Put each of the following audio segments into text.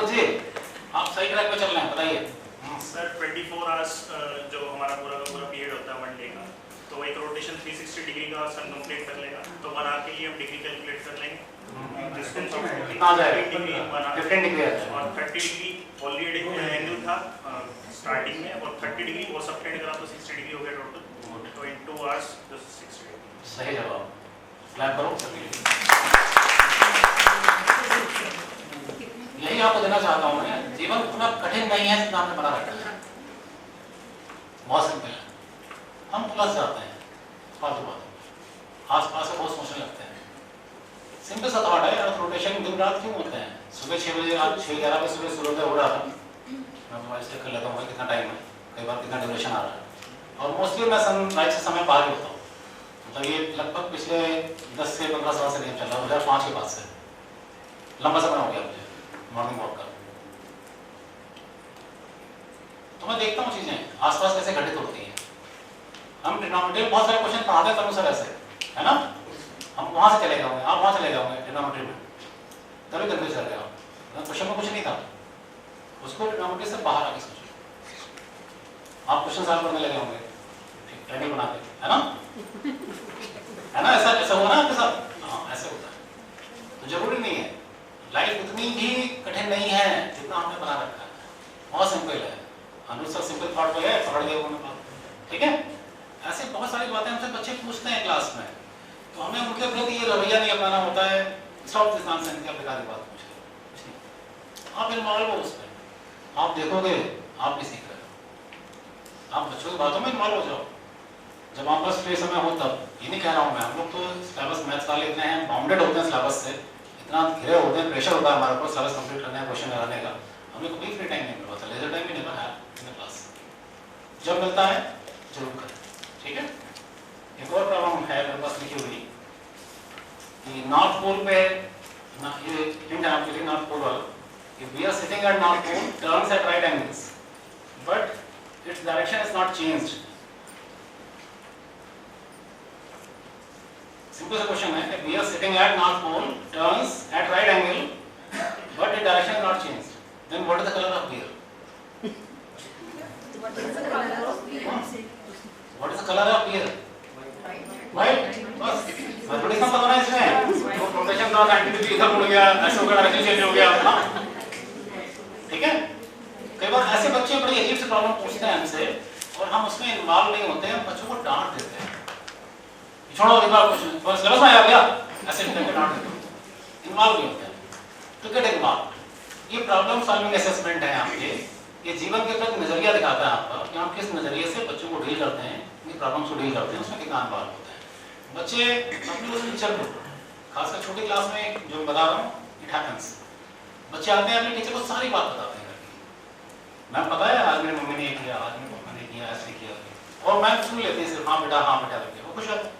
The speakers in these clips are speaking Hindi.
कीजिए, आप सही ट्रैक पे चल रहे हैं, बताइए। सर 24 आवर्स जो हमारा पूरा का पूरा पीरियड होता है वन डे का, तो एक रोटेशन 360 डिग्री का सन कंप्लीट कर लेगा, तो 1 आवर के लिए हम डिग्री कैलकुलेट कर लेंगे जिसको कितना आ जाएगा? 15 डिग्री और 30 डिग्री ऑलरेडी एंगल था स्टार्टिंग में, और 30 डिग्री और सबटेंड करा तो 60 डिग्री हो गया टोटल, तो इन 2 आवर्स 60 डिग्री। सही जवाब, क्लैप करो। यही आपको देना चाहता हूँ मैं, जीवन उतना कठिन नहीं है जितना आपने बना रखा है, बहुत सिंपल है। हम प्लस जाते हैं फालतू बात, आस पास से बहुत सोचने लगते हैं। सिंपल सा थॉट है, अर्थ रोटेशन दिन रात क्यों होते हैं? सुबह 6 बजे, आज 6:11 बजे सुबह सूर्योदय हो रहा था, मैं मोबाइल चेक कर लेता हूँ कितना टाइम है, कई बार कितना ड्यूरेशन आ रहा है, और मोस्टली मैं सनराइज से समय बाहर ही होता हूँ। मतलब ये लगभग पिछले 10 से 15 साल से नहीं चल रहा, 2005 के बाद से लंबा समय हो गया मुझे मॉर्निंग वॉक का। तो मैं देखता हूँ चीजें आसपास कैसे घटित होती हैं। हम ट्रिग्नोमेट्री में बहुत सारे क्वेश्चन पढ़ाते हैं तनु सर ऐसे, है ना, हम वहां से चले गए होंगे, आप वहां चले गए होंगे ट्रिग्नोमेट्री में, तभी कंफ्यूज कर गया क्वेश्चन में कुछ नहीं था, उसको ट्रिग्नोमेट्री से बाहर आके सोचिए, आप क्वेश्चन सॉल्व करने लगे होंगे ट्रेनिंग बना के, है ना, है ना, ऐसा ऐसा हुआ ना आपके साथ? हाँ, ऐसे होता है। तो जरूरी नहीं है, लाइफ उतनी भी कठिन नहीं है जितना हमने बना रखा है, बहुत सिंपल है। अनुज सर सिंपल थॉट पे है, पकड़ गए उन्होंने बात, ठीक है। ऐसे बहुत सारी बातें हमसे बच्चे पूछते हैं क्लास में, तो हमें उनके प्रति ये रवैया नहीं अपनाना होता है, स्टॉप दिस नॉनसेंस की बेकार बात पूछ रहे, आप इन्वॉल्व हो उस पर, आप देखोगे आप भी सीख रहे हो, आप बच्चों की बातों में इन्वॉल्व हो जाओ। जब आप बस फ्री समय हो तब, ये नहीं कह रहा हूँ मैं, हम लोग तो सिलेबस मैथ्स वाले इतने हैं, बाउंडेड होते हैं सिलेबस से, इतना घिरे होते हैं, प्रेशर होता है हमारे ऊपर सिलेबस कंप्लीट करने का, क्वेश्चन कराने का, हमें कभी फ्री टाइम नहीं मिल पाता, लेजर टाइम भी नहीं है इन क्लास, जब मिलता है जरूर करें, ठीक है। एक और प्रॉब्लम है मेरे पास लिखी हुई कि नॉर्थ पोल पे, ये हिंट है आपके लिए नॉर्थ पोल वाला, if we are sitting at north pole turns at right angles but its direction is not changed. Simple question है, if we are sitting at north pole turns at right angle but its direction is not changed, then what is the color of beer? What is the color of beer? White. बस मैथमेटिक्स पता ना इसमें, तो रोटेशन का 90 डिग्री इधर मुड़ गया, ऐसे होकर डायरेक्शन चेंज हो गया, हाँ ठीक है। कई बार ऐसे बच्चे बड़ी अजीब सी प्रॉब्लम पूछते हैं हमसे और हम उसमें इन्वॉल्व नहीं होते हैं, बच्चों को डांट देते हैं, छोड़ो एक बार क्वेश्चन सिलेबस में आ गया, ऐसे करके डांट देते हैं, इन्वॉल्व नहीं होते हैं। तो गेट इन्वॉल्व, ये प्रॉब्लम सॉल्विंग असेसमेंट है आपके, ये जीवन के प्रति नजरिया दिखाता है आपका कि आप किस नजरिए से बच्चों को डील करते हैं, इन प्रॉब्लम्स को डील करते हैं, उसमें कितना इन्वॉल्व होते हैं बच्चे अपने उस टीचर को, खासकर छोटी क्लास में जो बता रहा हूँ, इट हैपेंस, बच्चे आते हैं अपने टीचर को सारी बात बताते हैं, मैम पता है आज मेरी मम्मी ने ये किया, आज मेरे पापा ने किया, ऐसे किया, और मैम सुन लेते हैं सिर्फ हाँ बेटा करके, वो खुश होते हैं,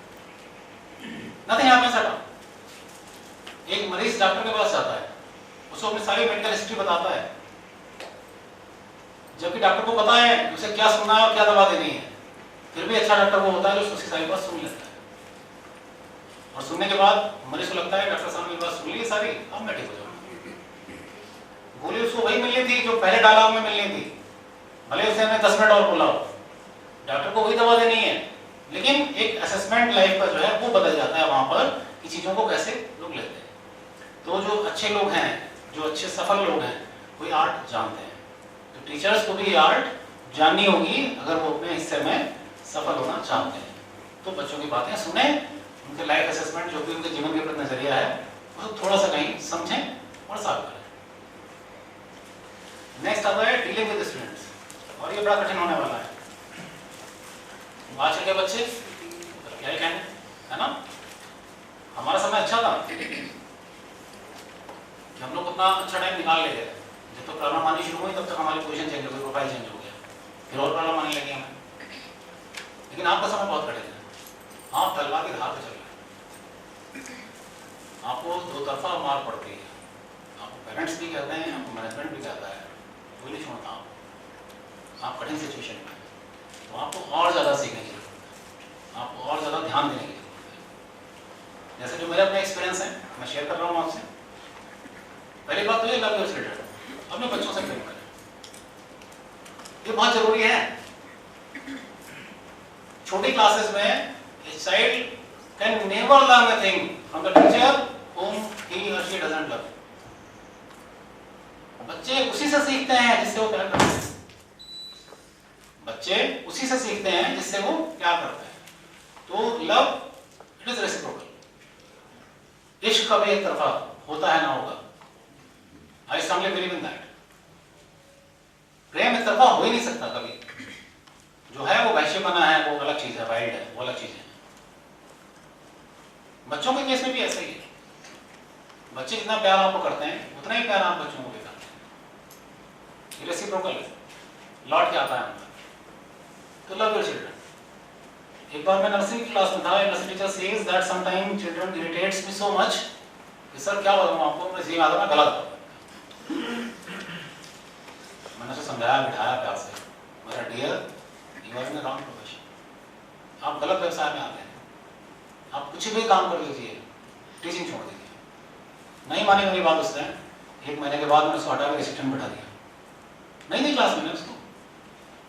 नथिंग हैपेंस एट ऑल। एक मरीज डॉक्टर के पास जाता है, उसको अपनी सारी मेडिकल हिस्ट्री बताता है, जबकि डॉक्टर को पता है उसे क्या सुनना है और क्या दवा देनी है, फिर भी अच्छा डॉक्टर वो होता है जो उसकी सारी बात सुन लेता है, और सुनने के बाद मरीज को लगता है डॉक्टर साहब ने बात सुन ली सारी, अब मैं ठीक हो जाऊंगा। गोली उसको वही मिलनी थी जो पहले डायलॉग में मिलनी थी, भले उसे हमें 10 मिनट और बोला हो, डॉक्टर को वही दवा देनी है, लेकिन एक असेसमेंट लाइफ का जो है वो बदल जाता है वहां पर कि चीजों को कैसे लोग लेते हैं। तो जो अच्छे लोग हैं, जो अच्छे सफल लोग हैं, कोई आर्ट जानते हैं, तो टीचर्स को भी आर्ट जाननी होगी अगर वो अपने हिस्से में सफल होना चाहते हैं। तो बच्चों की बातें सुने, उनके लाइफ असेसमेंट जो भी उनके जीवन के प्रति नजरिया है उसको थोड़ा सा कहीं समझें और सॉल्व करें। नेक्स्ट आता है डीलिंग विद स्टूडेंट्स, और ये बड़ा कठिन होने वाला है। आजकल के बच्चे क्या ही कहने, है ना, हमारा समय अच्छा था कि हम लोग उतना अच्छा टाइम निकाल लेते थे, जब तो प्रॉब्लम आनी शुरू हुई तब तक हमारी पोजीशन चेंज हो गई, प्रोफाइल चेंज हो गया, फिर और प्रॉब्लम आने लगी हमें। लेकिन आपका समय बहुत कठिन है, आप तलवार की धार पे चल रहे हैं, आपको दो तरफा मार पड़ती है, आपको पेरेंट्स भी कहते हैं, आपको मैनेजमेंट भी कहता है, कोई नहीं छोड़ता आप कठिन सिचुएशन में, तो आपको और ज़्यादा सीखने की जरूरत है, आपको और ज़्यादा ध्यान देने की जरूरत है। जैसे जो मेरा अपना एक्सपीरियंस है मैं शेयर कर रहा हूँ आपसे। पहली बात तो ये लव योर चिल्ड्रन, अब अपने बच्चों से प्रेम करें, ये बहुत जरूरी है। छोटी क्लासेस में a child can never learn a thing from the teacher whom he or she doesn't love. बच्चे उसी से सीखते हैं जिससे वो प्यार करते हैं, बच्चे उसी से सीखते हैं जिससे वो प्यार करते हैं। तो लव इट इज रेसिप्रोकल, इश्क कभी एक तरफा होता है ना होगा, I strongly believe in that. प्रेम एक तरफा हो ही नहीं सकता कभी, जो है वो वैश्यपना है, वो अलग चीज है, वाइल्ड है, वो अलग चीज है। बच्चों के केस में भी ऐसा ही है, बच्चे जितना प्यार आपको करते हैं उतना ही प्यार आप बच्चों को भी करते हैं, ये रेसिप्रोकल है, लौट के आता है अंदर। तो लव योर चिल्ड्रन। एक बार मैं नर्सरी क्लास में था, nursery teacher says that sometime children irritates me so much कि सर क्या बताऊं आपको, मैं जी आता मैं गलत था। मैंने उसे समझाया, बिठाया प्यार से, मेरा dear you are in the wrong profession, आप गलत व्यवसाय में आते हैं, आप कुछ भी काम कर लीजिए, टीचिंग छोड़ दीजिए। नहीं मानी मेरी बात उसने, एक महीने के बाद मैंने उसको हटा के रिसेप्शन बैठा दिया, नहीं क्लास में उसको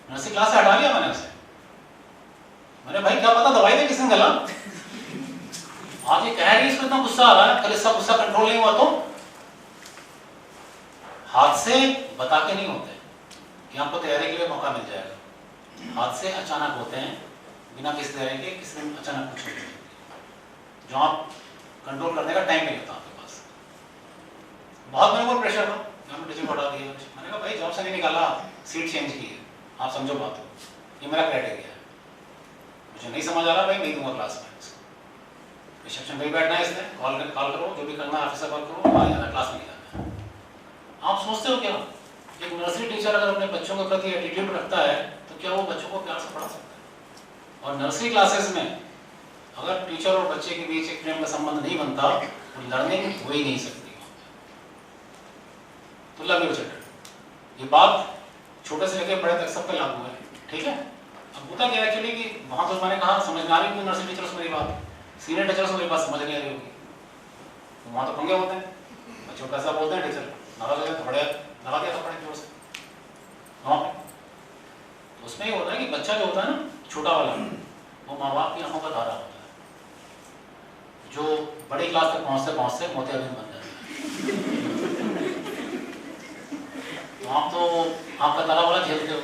नर्सरी क्लास से हटा लिया मैंने उसे। मैंने भाई क्या पता दवाई दे किसने गला, आज ये कह रही है इसको इतना गुस्सा आ रहा है, कल इसका गुस्सा कंट्रोल नहीं हुआ तो। हादसे बता के नहीं होते कि आपको तैयारी के लिए मौका मिल जाएगा, हादसे अचानक होते हैं बिना किसी तैयारी के, किसी दिन अचानक कुछ होता है जो आप कंट्रोल करने का टाइम नहीं होता आपके पास। बहुत मेरे को प्रेशर था, मैंने टीचर को हटा दिया, मैंने कहा भाई जॉब से नहीं निकाला, सीट चेंज की है, आप समझो बात, ये मेरा क्राइटेरिया है, मुझे नहीं समझ आ रहा भाई नहीं दूंगा क्लास में, रिसेप्शन पे ही बैठना है इसने, कॉल करो, जो भी करना है ऑफिस से कॉल करो, आ जाना, क्लास में नहीं जाना। आप सोचते हो क्या एक नर्सरी टीचर अगर अपने बच्चों के प्रति एटीट्यूड रखता है तो क्या वो बच्चों को प्यार से पढ़ा सकता है? और नर्सरी क्लासेस में अगर टीचर और बच्चे के बीच एक प्रेम का संबंध नहीं बनता तो लर्निंग हो ही नहीं सकती। तो लव योर चिल्ड्रन, ये बात छोटे से लेकर बड़े तक सब पे लागू है, ठीक है। अब होता क्या एक्चुअली कि वहां तो मैंने कहा समझ में आ रही थी नर्सरी टीचर्स मेरी बात, सीनियर टीचर्स मेरी बात समझ नहीं आ रही होगी, तो वहां तो पंगे होते हैं, बच्चों को ऐसा बोलते हैं टीचर नाराज हो गए तो बड़े लगा दिया था बड़े जोर से वहां पे। तो उसमें ये होता है कि बच्चा जो होता है ना छोटा वाला, वो माँ बाप की आंखों का तारा होता है, जो बड़ी क्लास तक पहुंचते मोतियाबिंद बन जाता है। तो आप तो आपका तारा वाला झेलते हो,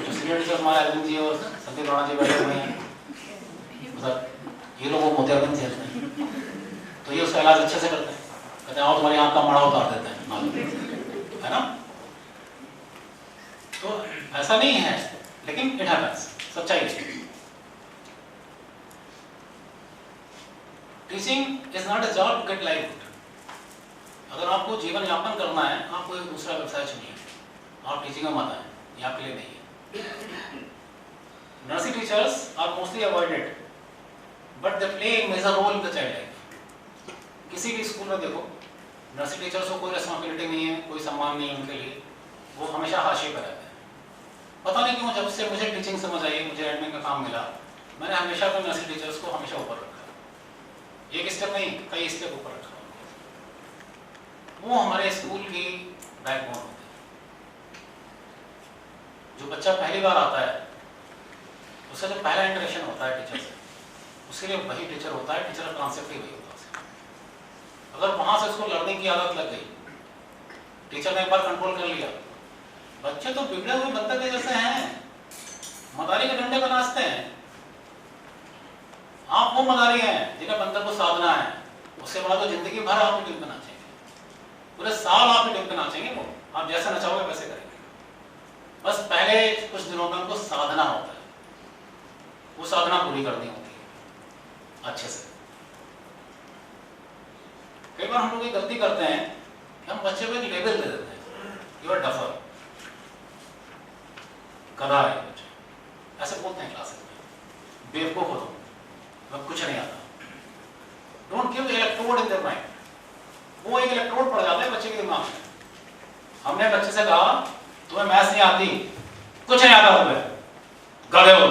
जो सीनियर टीचर हमारे अरविंद जी और संदीप राणा जी बैठे हुए हैं, ये लोग वो मोतियाबिंद झेलते हैं, तो ये उसका इलाज अच्छे से करते हैं, कहते हैं आओ तुम्हारी आंख का मड़ा उतार देते हैं, है ना। तो ऐसा नहीं है, लेकिन इट हैपेंस, सच्चाई है। Teaching is not a job to get livelihood. अगर आपको जीवन यापन करना है, आपको एक दूसरा व्यवसाय चुनिए, आप टीचिंग में मत आए, ये आपके लिए नहीं है। Nursery teachers are mostly avoided but they play a major role in the child life. किसी भी स्कूल में देखो नर्सरी टीचर्स को कोई रिस्पॉन्सिबिलिटी नहीं है, कोई सम्मान नहीं है उनके लिए, वो हमेशा हाशिए पर रहते हैं। पता नहीं क्यों जब से मुझे टीचिंग समझ आई, मुझे एडमिन का काम मिला, मैंने हमेशा अपने नर्सरी टीचर्स को हमेशा ऊपर रखा, एक स्टेप नहीं कई स्टेप ऊपर रखा। वो हमारे स्कूल की बैकबोन होते हैं। जो बच्चा पहली बार आता है उसका जो पहला इंटरेक्शन होता है टीचर से, उसके लिए वही टीचर होता है, टीचर का कॉन्सेप्ट ही वही होता है। अगर वहां से उसको लर्निंग की आदत लग गई, टीचर ने एक बार कंट्रोल कर लिया, बच्चे तो बिगड़े हुए बंदर के जैसे हैं, मदारी के डंडे पर नाचते हैं। आप वो मदारी हैं जिन्हें बंदर को साधना है, उसके बाद तो जिंदगी भर आप टिम पे नाचेंगे, पूरे साल आप टिम पे नाचेंगे, वो आप जैसा नचाओगे वैसे करेंगे। बस पहले कुछ दिनों में उनको साधना होता है, वो साधना पूरी करनी होती है अच्छे से। कई बार हम लोग ये गलती करते हैं कि हम बच्चे को एक लेबल दे देते हैं, यू आर डफर, गधा है बच्चा, ऐसे बोलते हैं क्लासेस में, बेवकूफ हो तुम, कुछ नहीं आता। Don't give electrode in their mind, वो एक इलेक्ट्रोड पड़ जाता है बच्चे के दिमाग में। हमने बच्चे से कहा तुम्हें मैथ्स नहीं आती, कुछ नहीं आता तुम्हें, गधे हो,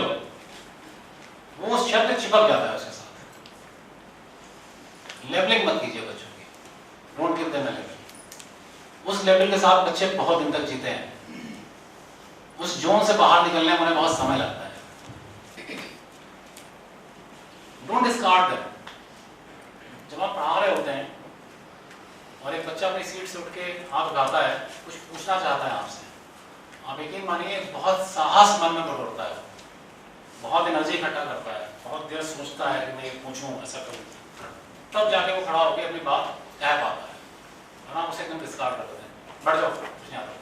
वो शब्द चिपक जाता है उसके साथ। लेबलिंग मत कीजिए बच्चों की, don't give them a label. उस लेवल के साथ बच्चे बहुत दिन तक जीते हैं। उस जोन से बाहर निकलने में उन्हें बहुत समय लगता है। Don't discard them. जब आप पढ़ा रहे होते हैं और एक बच्चा अपनी सीट से उठ के हाथ उठाता है, कुछ पूछना चाहता है आपसे, आप यकीन मानिए बहुत साहस मन में बटोरता है, बहुत एनर्जी इकट्ठा करता है, बहुत देर सोचता है कि मैं ये पूछूं, ऐसा करूं, तब जाके वो खड़ा होकर अपनी बात कह पाता है। और आप उसे एकदम डिस्कार्ड कर देते हैं, बढ़ जाओ कुछ नहीं आता।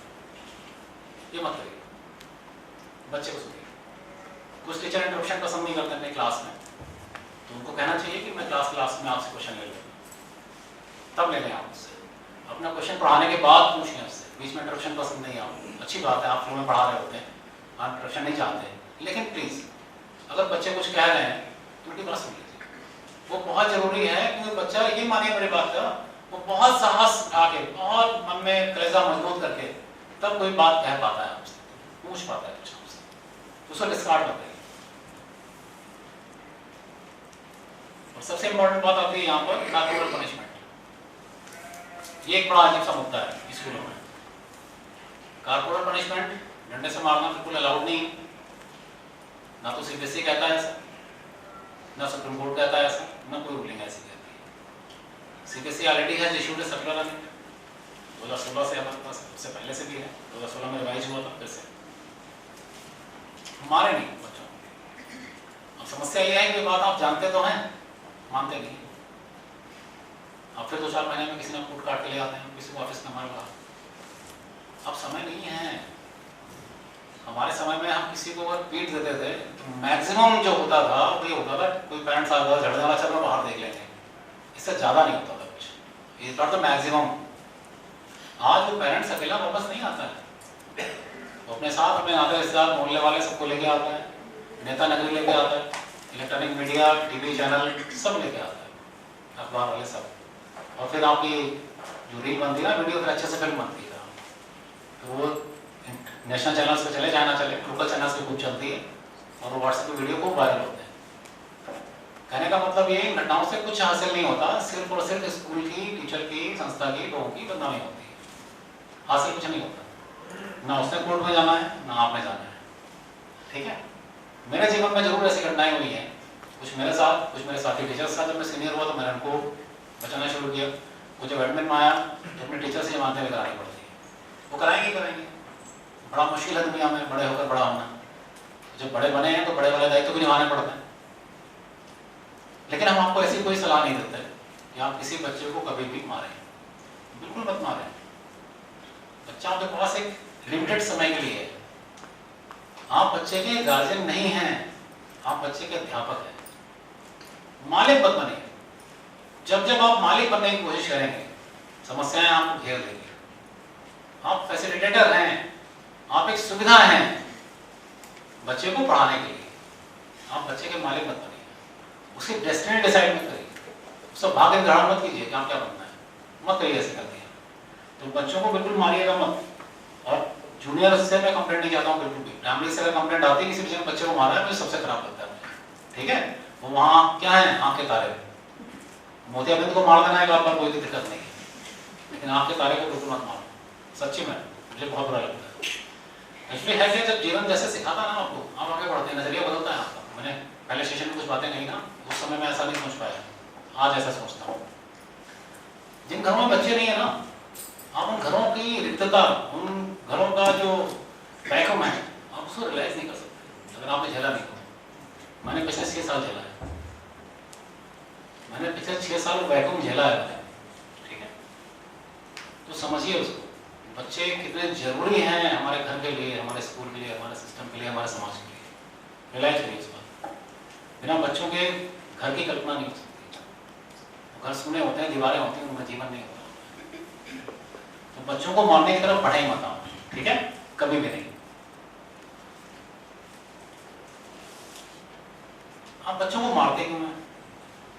ये मत करिए, बच्चे को सुनिए। कुछ टीचर इंटरप्शन पसंद नहीं करते अपने क्लास में, तो उनको कहना चाहिए कि मैं क्लास में आपसे क्वेश्चन ले लूँगा, तब ले लें आप उससे। अपना क्वेश्चन पढ़ाने के बाद पूछें उससे, बीच में इंटरप्शन पसंद नहीं आओ, अच्छी बात है, आप फ्लो में पढ़ा रहे होते हैं, आप इंटरप्शन नहीं चाहते, लेकिन प्लीज़ अगर बच्चे कुछ कह रहे हैं तो उनकी बात सुन लीजिए। वो बहुत ज़रूरी है, क्योंकि बच्चा, ये मानिए मेरी बात का, वो बहुत साहस उठा के, बहुत मन में कलेजा मजबूत करके तब कोई बात कह पाता है आपसे, पूछ पाता है कुछ आपसे, तो उसको डिस्कार्ड मत करिए। और सबसे इम्पोर्टेंट बात आती है यहाँ पर कॉर्पोरल पनिशमेंट। ये एक बड़ा अजीब सा मुद्दा है स्कूलों में। कॉर्पोरल पनिशमेंट, डंडे से मारना बिल्कुल अलाउड नहीं, ना तो सीबीएसई कहता है ऐसा, ना सुप्रीम कोर्ट कहता है ऐसा, ना कोई रूलिंग ऐसी कहती है। सीबीएसई ऑलरेडी है इशूड ए सर्कुलर अमेंडमेंट 2016 से हमारे पास, उससे पहले से भी है, 2016 में रिवाइज हुआ था फिर से। हमारे नहीं बच्चों। अब समस्या ये है कि बात आप जानते तो हैं, मानते नहीं। अब फिर 2-4 महीने में किसी ने कूट काट के ले आते हैं, किसी को ऑफिस में मार। अब समय नहीं है। हमारे समय में हम किसी को अगर पीट देते थे तो मैक्सिमम जो होता था वो ये होता था, कोई पेरेंट्स आ गया झड़ने वाला, चल बाहर देख लेंगे, इससे ज़्यादा नहीं होता था कुछ। इस बार तो मैक्सिमम। आज वो पेरेंट्स अकेला वापस नहीं आता है, वो अपने साथ अपने नाते रिश्तेदार मोहल्ले वाले सबको लेके आता है, नेता नगरी लेके आता है, इलेक्ट्रॉनिक मीडिया, टीवी चैनल सब लेके आता है, अखबार वाले सब। और फिर आपकी जो रील बनती है ना, वीडियो, फिर अच्छे से फिल्म बनती है, तो वो नेशनल चैनल्स पे चले, चाहे ना चले, लोकल चैनल्स पे खूब चलती है, और वो व्हाट्सएप पे वीडियो खूब वायरल होते हैं। कहने का मतलब ये, इन घटनाओं से कुछ हासिल नहीं होता, सिर्फ और सिर्फ स्कूल की, टीचर की, संस्था की, लोगों की बदनामी होती है, हासिल कुछ नहीं होता। ना उसने कोर्ट में जाना है, ना आपने जाना है। ठीक है, मेरे जीवन में जरूर ऐसी घटनाएं हुई हैं, कुछ मेरे साथ, कुछ मेरे साथी टीचर्स के साथ। जब मैं सीनियर हुआ तो मैंने उनको बचाना शुरू किया। कुछ जब एडमिन में आया तो अपने टीचर से जमानतें करानी पड़ती है, वो कराएंगे। बड़ा मुश्किल है दुनिया में बड़े होकर बड़ा होना। जब बड़े बने हैं तो बड़े वाले दायित्व भी निभाने पड़ते हैं। लेकिन हम आपको ऐसी कोई सलाह नहीं देते कि आप किसी बच्चे को कभी भी मारें, बिल्कुल मत मारें। बच्चा आपके पास एक लिमिटेड समय के लिए है, आप बच्चे के गार्जियन नहीं हैं, आप बच्चे के अध्यापक हैं। मालिक मत बने। जब जब आप मालिक बनने की कोशिश करेंगे, समस्याएं आपको घेर लेंगी। आप फैसिलिटेटर हैं, आप एक सुविधा हैं बच्चे को पढ़ाने के लिए। आप बच्चे के मालिक मत बनिए, उसकी डेस्टिनी डिसाइड मत करिए, उसका भाग्य ग्रहण मत कीजिए कि आप क्या बनना है, मत करिए ऐसे करते हैं। तो बच्चों को बिल्कुल मारिएगा मत। और जूनियर से मैं कंप्लेंट नहीं चाहता हूँ बिल्कुल भी। प्राइमरी से अगर कंप्लेंट आती है किसी बच्चे को मारा है, मुझे सबसे खराब लगता है। ठीक है, वो वहाँ क्या है, आँख के तारे। मोतियाबिंद को मार देना है आप पर कोई दिक्कत नहीं है, लेकिन आँख के तारे को बिल्कुल मत मारो। सच्ची में मुझे बहुत बुरा लगता है। इसलिए है कि जब जीवन जैसे सिखाता ना आपको, आप आगे बढ़ते हैं, नजरिया बदलता है आपका। मैंने पहले सेशन में कुछ बातें कही ना, उस समय मैं ऐसा नहीं सोच पाया, आज ऐसा सोचता हूँ। जिन घरों में बच्चे नहीं है ना, आप उन घरों की रिक्तता, उन घरों का जो वैक्यूम है, आप उसको रियलाइज नहीं कर सकते अगर आपने झेला नहीं हो। मैंने पिछले 6 साल झेला है, मैंने पिछले 6 साल वैक्यूम झेला है। ठीक है, तो समझिए उसको, बच्चे कितने जरूरी हैं हमारे घर के लिए, हमारे स्कूल के लिए, हमारे सिस्टम के लिए, हमारे समाज के लिए। रियलाइज करिए इस बात। बिना बच्चों के घर की कल्पना नहीं हो सकती। घर सुने होते हैं, दीवारें होती हैं, उनमें जीवन नहीं होता। तो बच्चों को मारने की तरफ बढ़े ही मत आओ, ठीक है, कभी भी नहीं। आप बच्चों को मारते क्यों हैं?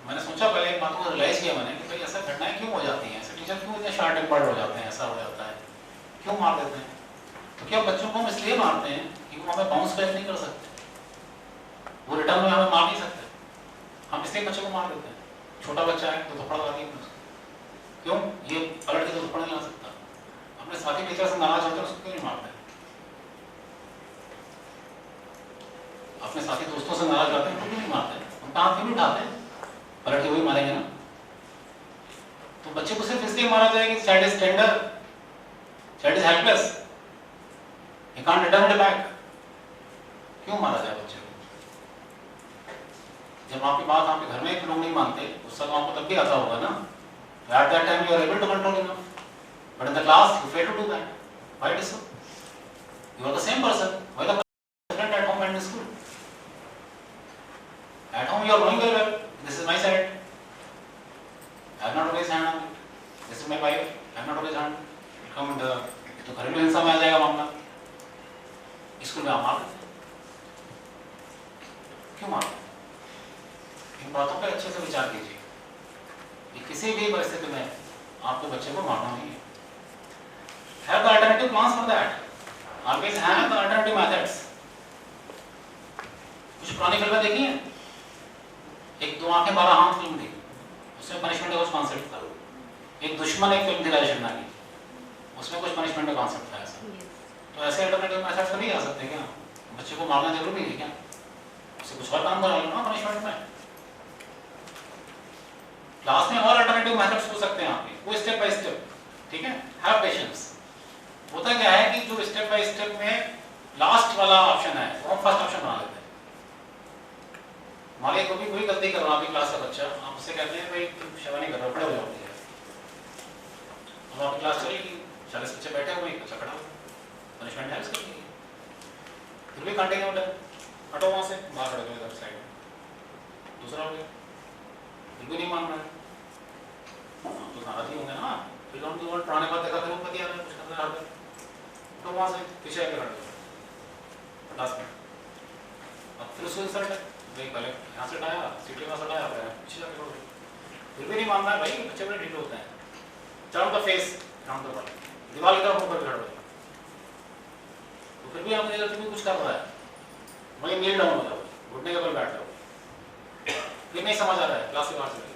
मैंने सोचा, पहले एक बात को रियलाइज किया मैंने कि भाई ऐसा घटनाएं क्यों हो जाती हैं, ऐसे टीचर क्यों इतने शार्ट टेम्पर्ड हो जाते हैं, ऐसा हो जाता है, क्यों मार देते हैं? तो क्या बच्चों को हम इसलिए मारते हैं कि वो हमें बाउंस बैक नहीं कर सकते, वो रिटर्न में हमें मार नहीं सकते, हम इसलिए बच्चों को मार देते हैं। छोटा बच्चा है तो थप्पड़ लगा दिया, क्यों? ये पलट के तो थप्पड़ नहीं ला सकता। अपने साथी टीचर से नाराज होते हैं उसको क्यों नहीं मारते? अपने साथी दोस्तों से नाराज होते हैं उनको क्यों नहीं मारते? उनका हाथ क्यों नहीं उठाते? पलट के वही मारेंगे ना। तो बच्चे को सिर्फ इसलिए मारा जाएगा कि child is tender, child is helpless, he can't return it back. क्यों मारा जाए बच्चे को? जब आपकी बात आपके घर में लोग नहीं मानते, गुस्सा तो आपको तब भी आता होगा ना। At that time you are able to control enough, but in the class you fail to do that. Why it is so? You are the same person. Why the person is different at home and in school? At home you are knowing very well. This is my side. I have not always hand on it. This is my wife. I have not always hand. Come तो घरेलू हिंसा में आ जाएगा मामला। स्कूल में आप मार देते क्यों मारते? इन बातों पर अच्छे से विचार कीजिए। किसी भी परिस्थिति में आपको बच्चे को मारना नहीं है। Have the alternative plans for that. Always have the alternative methods. कुछ पुरानी फिल्में देखी हैं? एक 2 आंखें 12 हाथ फिल्म थी, उसमें पनिशमेंट का कुछ कॉन्सेप्ट था। एक दुश्मन एक फिल्म थी राजेश खन्ना की, उसमें कुछ पनिशमेंट का कॉन्सेप्ट था ऐसा। तो ऐसे अल्टरनेटिव मेथड्स तो नहीं आ सकते क्या? बच्चे को मारना जरूरी है क्या? उसे कुछ और काम करा लो ना पनिशमेंट में। क्लास में और अल्टरनेटिव मेथड्स हो सकते हैं आपके, वो स्टेप बाय स्टेप, ठीक है? Have patience. होता क्या है कि जो स्टेप बाय स्टेप में लास्ट वाला ऑप्शन है वो हम फर्स्ट ऑप्शन बना लेते हैं। मान लीजिए कोई गलती कर रहा है आपकी क्लास का बच्चा, आप उससे कहते हैं भाई तुम सेवा नहीं कर रहे हो, बड़े हो जाओ। अब आपकी क्लास चलेगी, 40 बच्चे बैठे हुए, बच्चा खड़ा हो, पनिशमेंट है उसके लिए, फिर भी काटेंगे उधर, हटो वहां से, बाहर खड़े हो इधर साइड में, दूसरा हो गया, फिर भी नहीं मान रहा है, तो नाराज ही होंगे ना। फिर हम तो पुराने बात देखा, फिर वो पति आ रहा है कुछ कर रहा है, तो वहां से पीछे आके खड़े हो 50 मिनट, अब फिर उसको इंसल्ट है भाई, पहले यहाँ से हटाया, सीटी में हटाया, पीछे जाके खड़े, फिर भी नहीं मान रहा है भाई, बच्चे बड़े ढीले होते हैं। चारों का फेस राउंड द बॉडी, दीवार की तरफ ऊपर खड़ा हो, तो फिर भी आपने भी कुछ कर रहा है, वही नील डाउन हो जाओ, घुटने के बल बैठ जाओ, फिर नहीं समझ आ रहा है, क्लास के बाहर चले,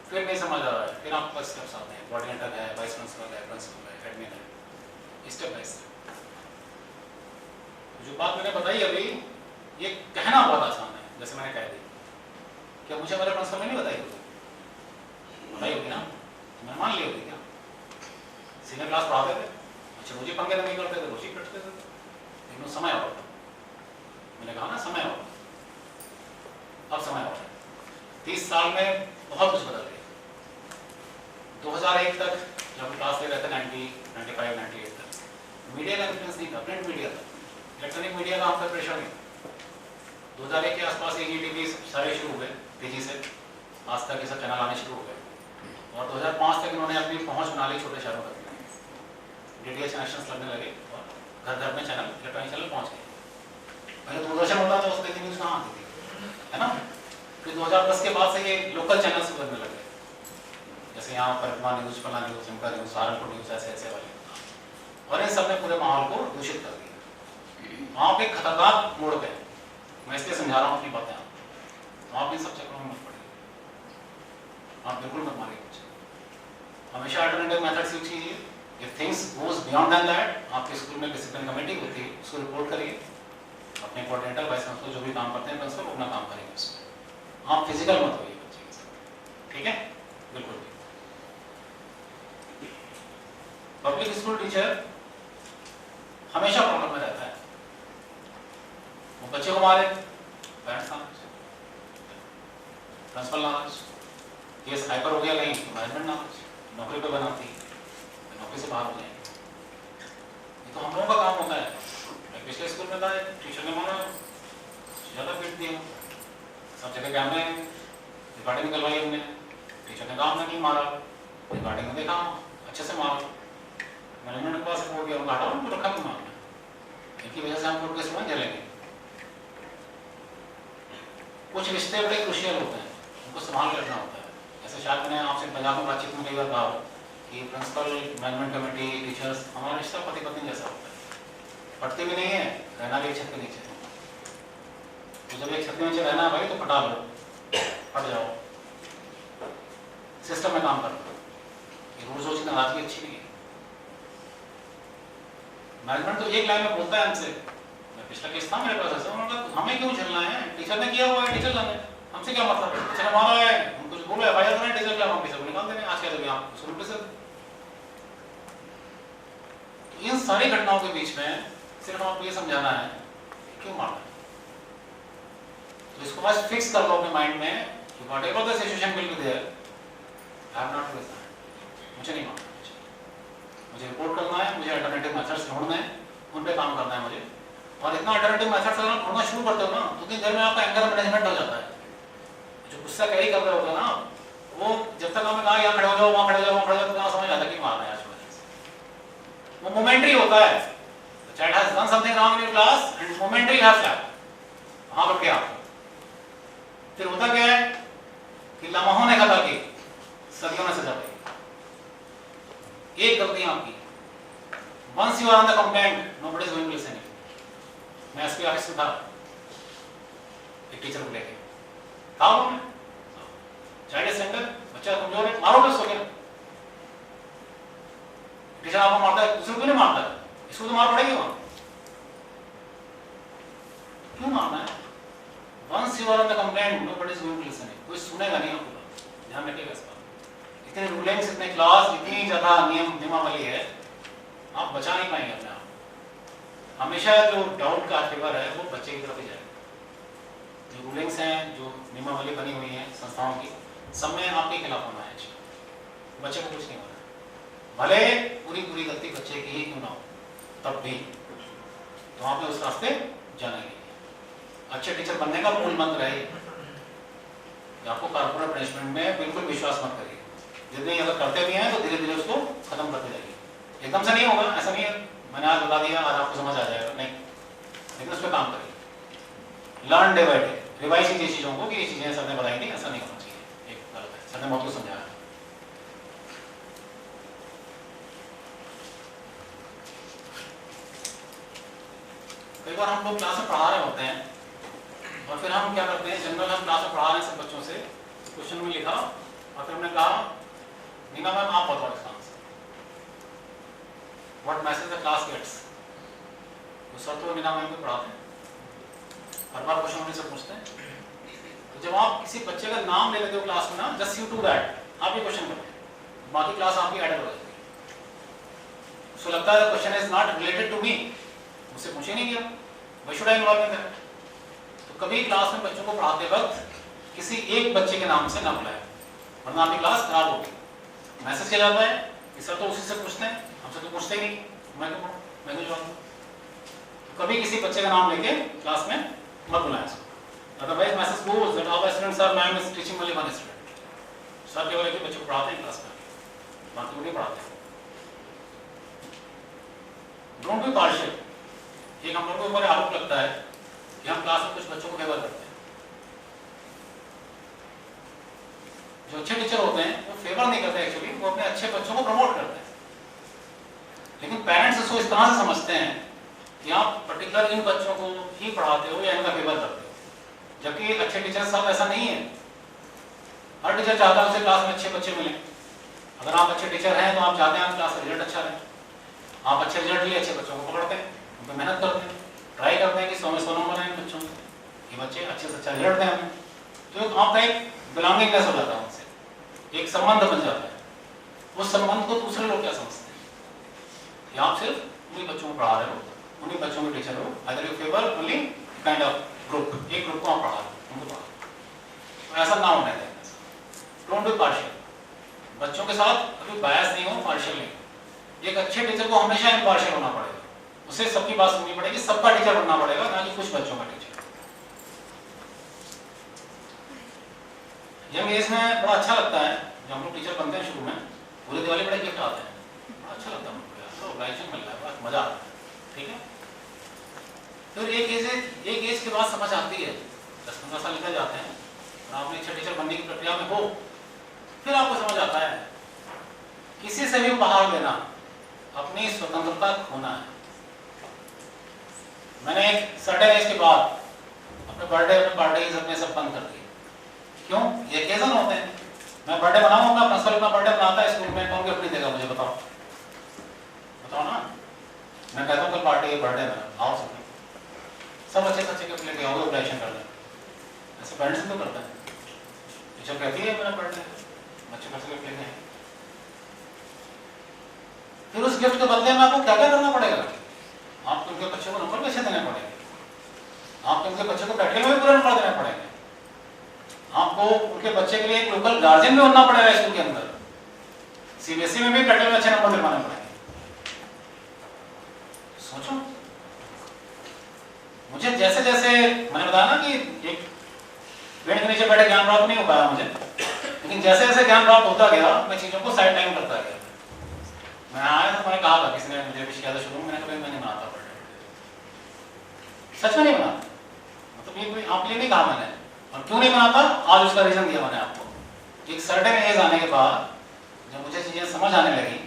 फिर नहीं समझ आ रहा है, फिर आपके पास स्टेप्स आते हैं, कोऑर्डिनेटर है, वाइस प्रिंसिपल है, प्रिंसिपल है, एडमिन है, स्टेप बाय स्टेप। जो बात मैंने बताई अभी, ये कहना बहुत आसान है, जैसे मैंने कह दी, क्या मुझे मेरे प्रिंसिपल ने नहीं बताई होगी? बताई होगी ना, मैंने मान ली होगी क्या? सीनियर क्लास पढ़ाते थे, अच्छा मुझे पंखे नहीं करते थे, रोजी कटते थे, लेकिन समय और मैंने कहा ना समय और, अब समय और 30 साल में बहुत कुछ बदल गया। 2001 तक जब क्लास ले रहे थे 90, 95, 98 तक मीडिया का इन्फ्लुएंस नहीं था, प्रिंट मीडिया था, इलेक्ट्रॉनिक मीडिया का हम पर प्रेशर नहीं। 2001 के आसपास AGTV सारे शुरू हुए तेजी से, आज तक ये सब चैनल आने शुरू हो गए, और 2005 तक इन्होंने अपनी पहुंच बना ली छोटे शहरों तक, DTH कनेक्शंस लगने लगे और घर घर में चैनल, इलेक्ट्रॉनिक चैनल पहुंच गए। पहले दूरदर्शन होता था, उस पर न्यूज़ कहाँ आती थी, है ना? फिर 2010 के बाद से ये लोकल चैनल्स बनने लगे, जैसे यहाँ परिक्रमा न्यूज़, फला न्यूज़, चमका न्यूज़, सहारनपुर न्यूज़, ऐसे ऐसे वाले, और इन सब ने पूरे माहौल को दूषित कर दिया। आप एक खतरनाक मोड़ पे, मैं इसलिए समझा रहा हूँ अपनी बातें, आप इन सब चक्करों में मत पड़िए, आप बिल्कुल मत मारिए बच्चे, हमेशा अल्टरनेटिव मेथड्स यूज कीजिए। If things goes beyond than that, आपके स्कूल में डिसिप्लिन कमेटी होती है, उसको रिपोर्ट करिए, अपने कोऑर्डिनेटर, वाइस प्रिंसिपल जो भी काम करते हैं प्रिंसिपल अपना काम करेंगे उसमें, आप फिजिकल मत होइए बच्चे के साथ, ठीक है? बिल्कुल। पब्लिक स्कूल टीचर हमेशा प्रॉब्लम में रहता है, वो बच्चे को मारे, पेरेंट्स नाराज, प्रिंसिपल नाराज, केस हाइपर हो गया कहीं तो मैनेजमेंट नाराज, नौकरी पे बनाती, नौकरी से बाहर हो जाएंगे। ये तो हम लोगों का काम होता है। पिछले स्कूल में था, टीचर ने मारा, ज़्यादा पीट दिया, सब जगह कैमरे, रिकॉर्डिंग निकलवाई हमने, टीचर ने कहा हमने नहीं मारा, रिकॉर्डिंग में देखा अच्छे से मारा, मैनेजमेंट के पास रिपोर्ट किया, उनको हटाओ, उनको रखा क्यों मारना, इनकी वजह से हम लोग के समझ झेलेंगे। कुछ रिश्ते बड़े क्रुशियल होते हैं, उनको संभाल के रखना होता है। जैसे शायद मैंने आपसे पंजाब में बातचीत में कई बार कहा कि प्रिंसिपल, मैनेजमेंट कमेटी, टीचर्स, हमारा रिश्ता पति पत्नी जैसा होता है, पटते भी नहीं है, रहना भी एक छत के नीचे। तो जब एक छत के नीचे रहना है भाई, तो पटा लो, हट जाओ, सिस्टम में काम कर लो। रोज रोज की नाराजगी अच्छी नहीं है, मैनेजमेंट तो एक लाइन में बोलता है हमसे, मैं पिछला केस था मेरे पास ऐसा, उन्होंने कहा हमें क्यों झेलना है, टीचर ने किया हुआ है, टीचर जाने, हमसे क्या मतलब, टीचर ने मारा है, हम कुछ बोलो एफआईआर करें, टीचर क्या हम टीचर को निकाल देंगे, आज क्या करेंगे आप उसको नोटिस। इन सारी घटनाओं के बीच में सिर्फ आपको ये समझाना है क्यों मारना है। तो इसको बस फिक्स कर लो अपने माइंड में कि whatever the situation will be there, I have not to resign, मुझे नहीं मारना, मुझे रिपोर्ट करना है, मुझे अल्टरनेटिव मेथड्स ढूंढने हैं, उन पे काम करना है मुझे। और इतना अल्टरनेटिव मेथड्स अगर आप ढूंढना शुरू करते हो ना, तो 3 दिन में आपका एंगर मैनेजमेंट हो जाता है। जो गुस्सा कैरी कर रहे होते हैं ना, वो जब तक हमें कहा यहाँ खड़े हो जाओ, वहाँ खड़े हो जाओ, वहाँ खड़े हो जाओ, तो कहाँ समझ आता है कि मारना है आज वजह से। वो मोमेंटरी होता है, the child has done something wrong in class and momentary have slap, वहाँ पर क्या फिर होता क्या है कि लम्हों ने खता की सदियों ने सजा पाई। एक गलती आपकी, once you are on the complaint, nobody is going to listen. मैं एसपी ऑफिस में था, एक टीचर को लेके था, उन्होंने चाइल्ड सेंटर, बच्चा कमजोर है, मारो उसको क्या, टीचर आपको मारता है, दूसरे को नहीं मारता है, इसको तो मार पड़ेगी वहां, क्यों मारना है? Once you are on the complaint, nobody is going to listen. कोई सुनेगा नहीं आपको, ध्यान रखिएगा इस बात। इतने रूलिंग्स, इतने क्लास, इतनी ज्यादा नियमावली है, आप बचा नहीं पाएंगे अपने आप। हमेशा जो डाउट का फेवर है वो बच्चे की तरफ ही जाएगा। जो रूलिंग्स हैं, जो नियमावली बनी हुई है संस्थाओं की, सब में आपके खिलाफ होना है, बच्चे को कुछ नहीं होना है, भले पूरी गलती बच्चे की ही क्यों ना हो, तब भी तो आपने उस रास्ते जाना ही। अच्छे टीचर बनने का मूल मंत्र है आपको कॉर्पोरेट पनिशमेंट में बिल्कुल विश्वास मत करिए। जितने अगर करते भी हैं तो धीरे धीरे उसको खत्म करते जाइए, एकदम से नहीं होगा, ऐसा नहीं है मैंने आज बता दिया आज आपको समझ आ जाएगा, नहीं, लेकिन उस पर काम करिए। Learn day by day, revise कीजिए चीजों को कि ये चीजें सर ने बताई थी, ऐसा नहीं होना चाहिए, एक गलत है, सर ने बहुत कुछ समझाया। कई बार हम लोग क्लास में पढ़ा रहे होते हैं और फिर हम क्या करते हैं, जनरल हम क्लास में पढ़ा रहे हैं सब बच्चों से, क्वेश्चन में लिखा और फिर हमने कहा नीना मैम आप बताओ इसका answer, what message the class gets. तो सर तो नीना मैम को पढ़ाते हैं, हर बार क्वेश्चन उन्हीं से पूछते हैं, तो जब आप किसी बच्चे का नाम ले लेते हो क्लास में ना, जस्ट यू डू दैट, आप ये क्वेश्चन करते हैं, बाकी क्लास आपकी एडेड हो जाती है। उसको लगता है question is not related to me, मुझसे पूछे नहीं गया, why should I involve in that. तो कभी क्लास में बच्चों को पढ़ाते वक्त किसी एक बच्चे के नाम से ना बुलाए, वरना आपकी क्लास खराब होगी। मैसेज किया जाता है कि सर तो उसी से पूछते हैं, हमसे तो पूछते ही नहीं, मैं क्यों जवाब दूं। तो कभी किसी बच्चे का नाम लेके क्लास में मत बुलाएं, otherwise message goes that our student sir ma'am is teaching only one student. Sir केवल एक बच्चे को पढ़ाते हैं क्लास में, बाकी को नहीं पढ़ाते। Don't be partial. एक हम लोगों को ऊपर आरोप लगता है कि हम क्लास में कुछ बच्चों को फेवर करते हैं। जो अच्छे टीचर होते हैं वो फेवर नहीं करते एक्चुअली, वो अपने अच्छे बच्चों को प्रमोट करते हैं। लेकिन पेरेंट्स इसको इस तरह से समझते हैं कि आप पर्टिकुलर इन बच्चों को ही पढ़ाते हो या इनका फेवर करते हो, जबकि अच्छे टीचर साथ ऐसा नहीं है। हर टीचर चाहता है उसे क्लास में अच्छे बच्चे मिले। अगर आप अच्छे टीचर हैं तो आप चाहते हैं क्लास का रिजल्ट अच्छा रहे, आप अच्छे रिजल्ट लिए अच्छे बच्चों को पकड़ते हैं, उन पर मेहनत करते हैं, ट्राई करते हैं कि 100 में 100 नंबर आए बच्चों को, ये बच्चे अच्छे से अच्छा रिजल्ट दें हमें। तो आपका एक बिलोंगिंगनेस हो जाता है उनसे, एक संबंध बन जाता है। उस संबंध को दूसरे लोग क्या समझते हैं कि आप सिर्फ उन्हीं बच्चों को पढ़ा रहे हो, उन्हीं बच्चों के टीचर हो, other you favour only kind of group, एक ग्रुप को आप पढ़ा रहे हो, उनको पढ़ा। तो ऐसा ना होना चाहिए। Don't be partial. बच्चों के साथ कभी बायस नहीं हो, पार्शियल नहीं हो। एक अच्छे टीचर को हमेशा इम्पार्शियल होना पड़ेगा, उसे सबकी बात सुननी पड़ेगी, सबका टीचर बनना पड़ेगा, ना कि कुछ बच्चों का टीचर। यंग एज में बड़ा अच्छा लगता है जब हम लोग टीचर बनते हैं। शुरू में पूरे दिवाली बड़े गिफ्ट आते हैं, बड़ा अच्छा लगता है हमको, ऑर्गेनाइजेशन मिल रहा है, बड़ा मजा आता है, ठीक है। फिर एक एज के बाद समझ आती है, 10-15 साल निकल जाते हैं और आपने अच्छा टीचर बनने की प्रक्रिया में हो, फिर आपको समझ आता है किसी से भी उपहार देना अपनी स्वतंत्रता खोना है। मैंने एक सर्टेन एज के बाद अपने बर्थडे अपने सब बंद कर दिए। क्यों? ये ओकेजन होते हैं, मैं बर्थडे मनाऊंगा, प्रिंसिपल अपना बर्थडे मनाता है स्कूल में, कौन गिफ्ट नहीं देगा मुझे, बताओ ना। मैं कहता हूँ कल पार्टी है, बर्थडे मेरा, आओ सब अच्छे से अच्छे गिफ्ट लेके आओगे, ऑपरेशन कर लें। ऐसे पेरेंट्स तो करता है, टीचर कहती है मेरा बर्थडे, बच्चे घर से गिफ्ट लेके आए। फिर उस गिफ्ट के बदले में आपको क्या क्या करना पड़ेगा? आपको उनके बच्चे को नंबर कैसे देने पड़ेंगे, आपको उनके बच्चे को प्रैक्टिकल में पूरे नंबर देने पड़ेंगे, आपको उनके बच्चे के लिए एक लोकल गार्जियन भी बनना पड़ेगा स्कूल के अंदर, सीबीएसई में भी प्रैक्टिकल में अच्छे नंबर दिलवाने पड़ेंगे। सोचो, मुझे जैसे जैसे मैंने बताया ना कि एक पेड़ के नीचे बैठे ज्ञान प्राप्त नहीं हो पाया मुझे, लेकिन जैसे जैसे ज्ञान प्राप्त होता गया मैं चीजों को साइड टाइम करता गया। मैं आया तो मैंने कहा था, किसी ने मुझे विश किया था शुरू में, मैंने कहा मैं नहीं बनाता बर्थडे, सच में नहीं बनाता, मतलब ये कोई आपके लिए नहीं कहा मैंने। और क्यों नहीं बनाता, आज उसका रीजन दिया मैंने आपको। एक सर्टेन एज आने के बाद जब मुझे चीजें समझ आने लगी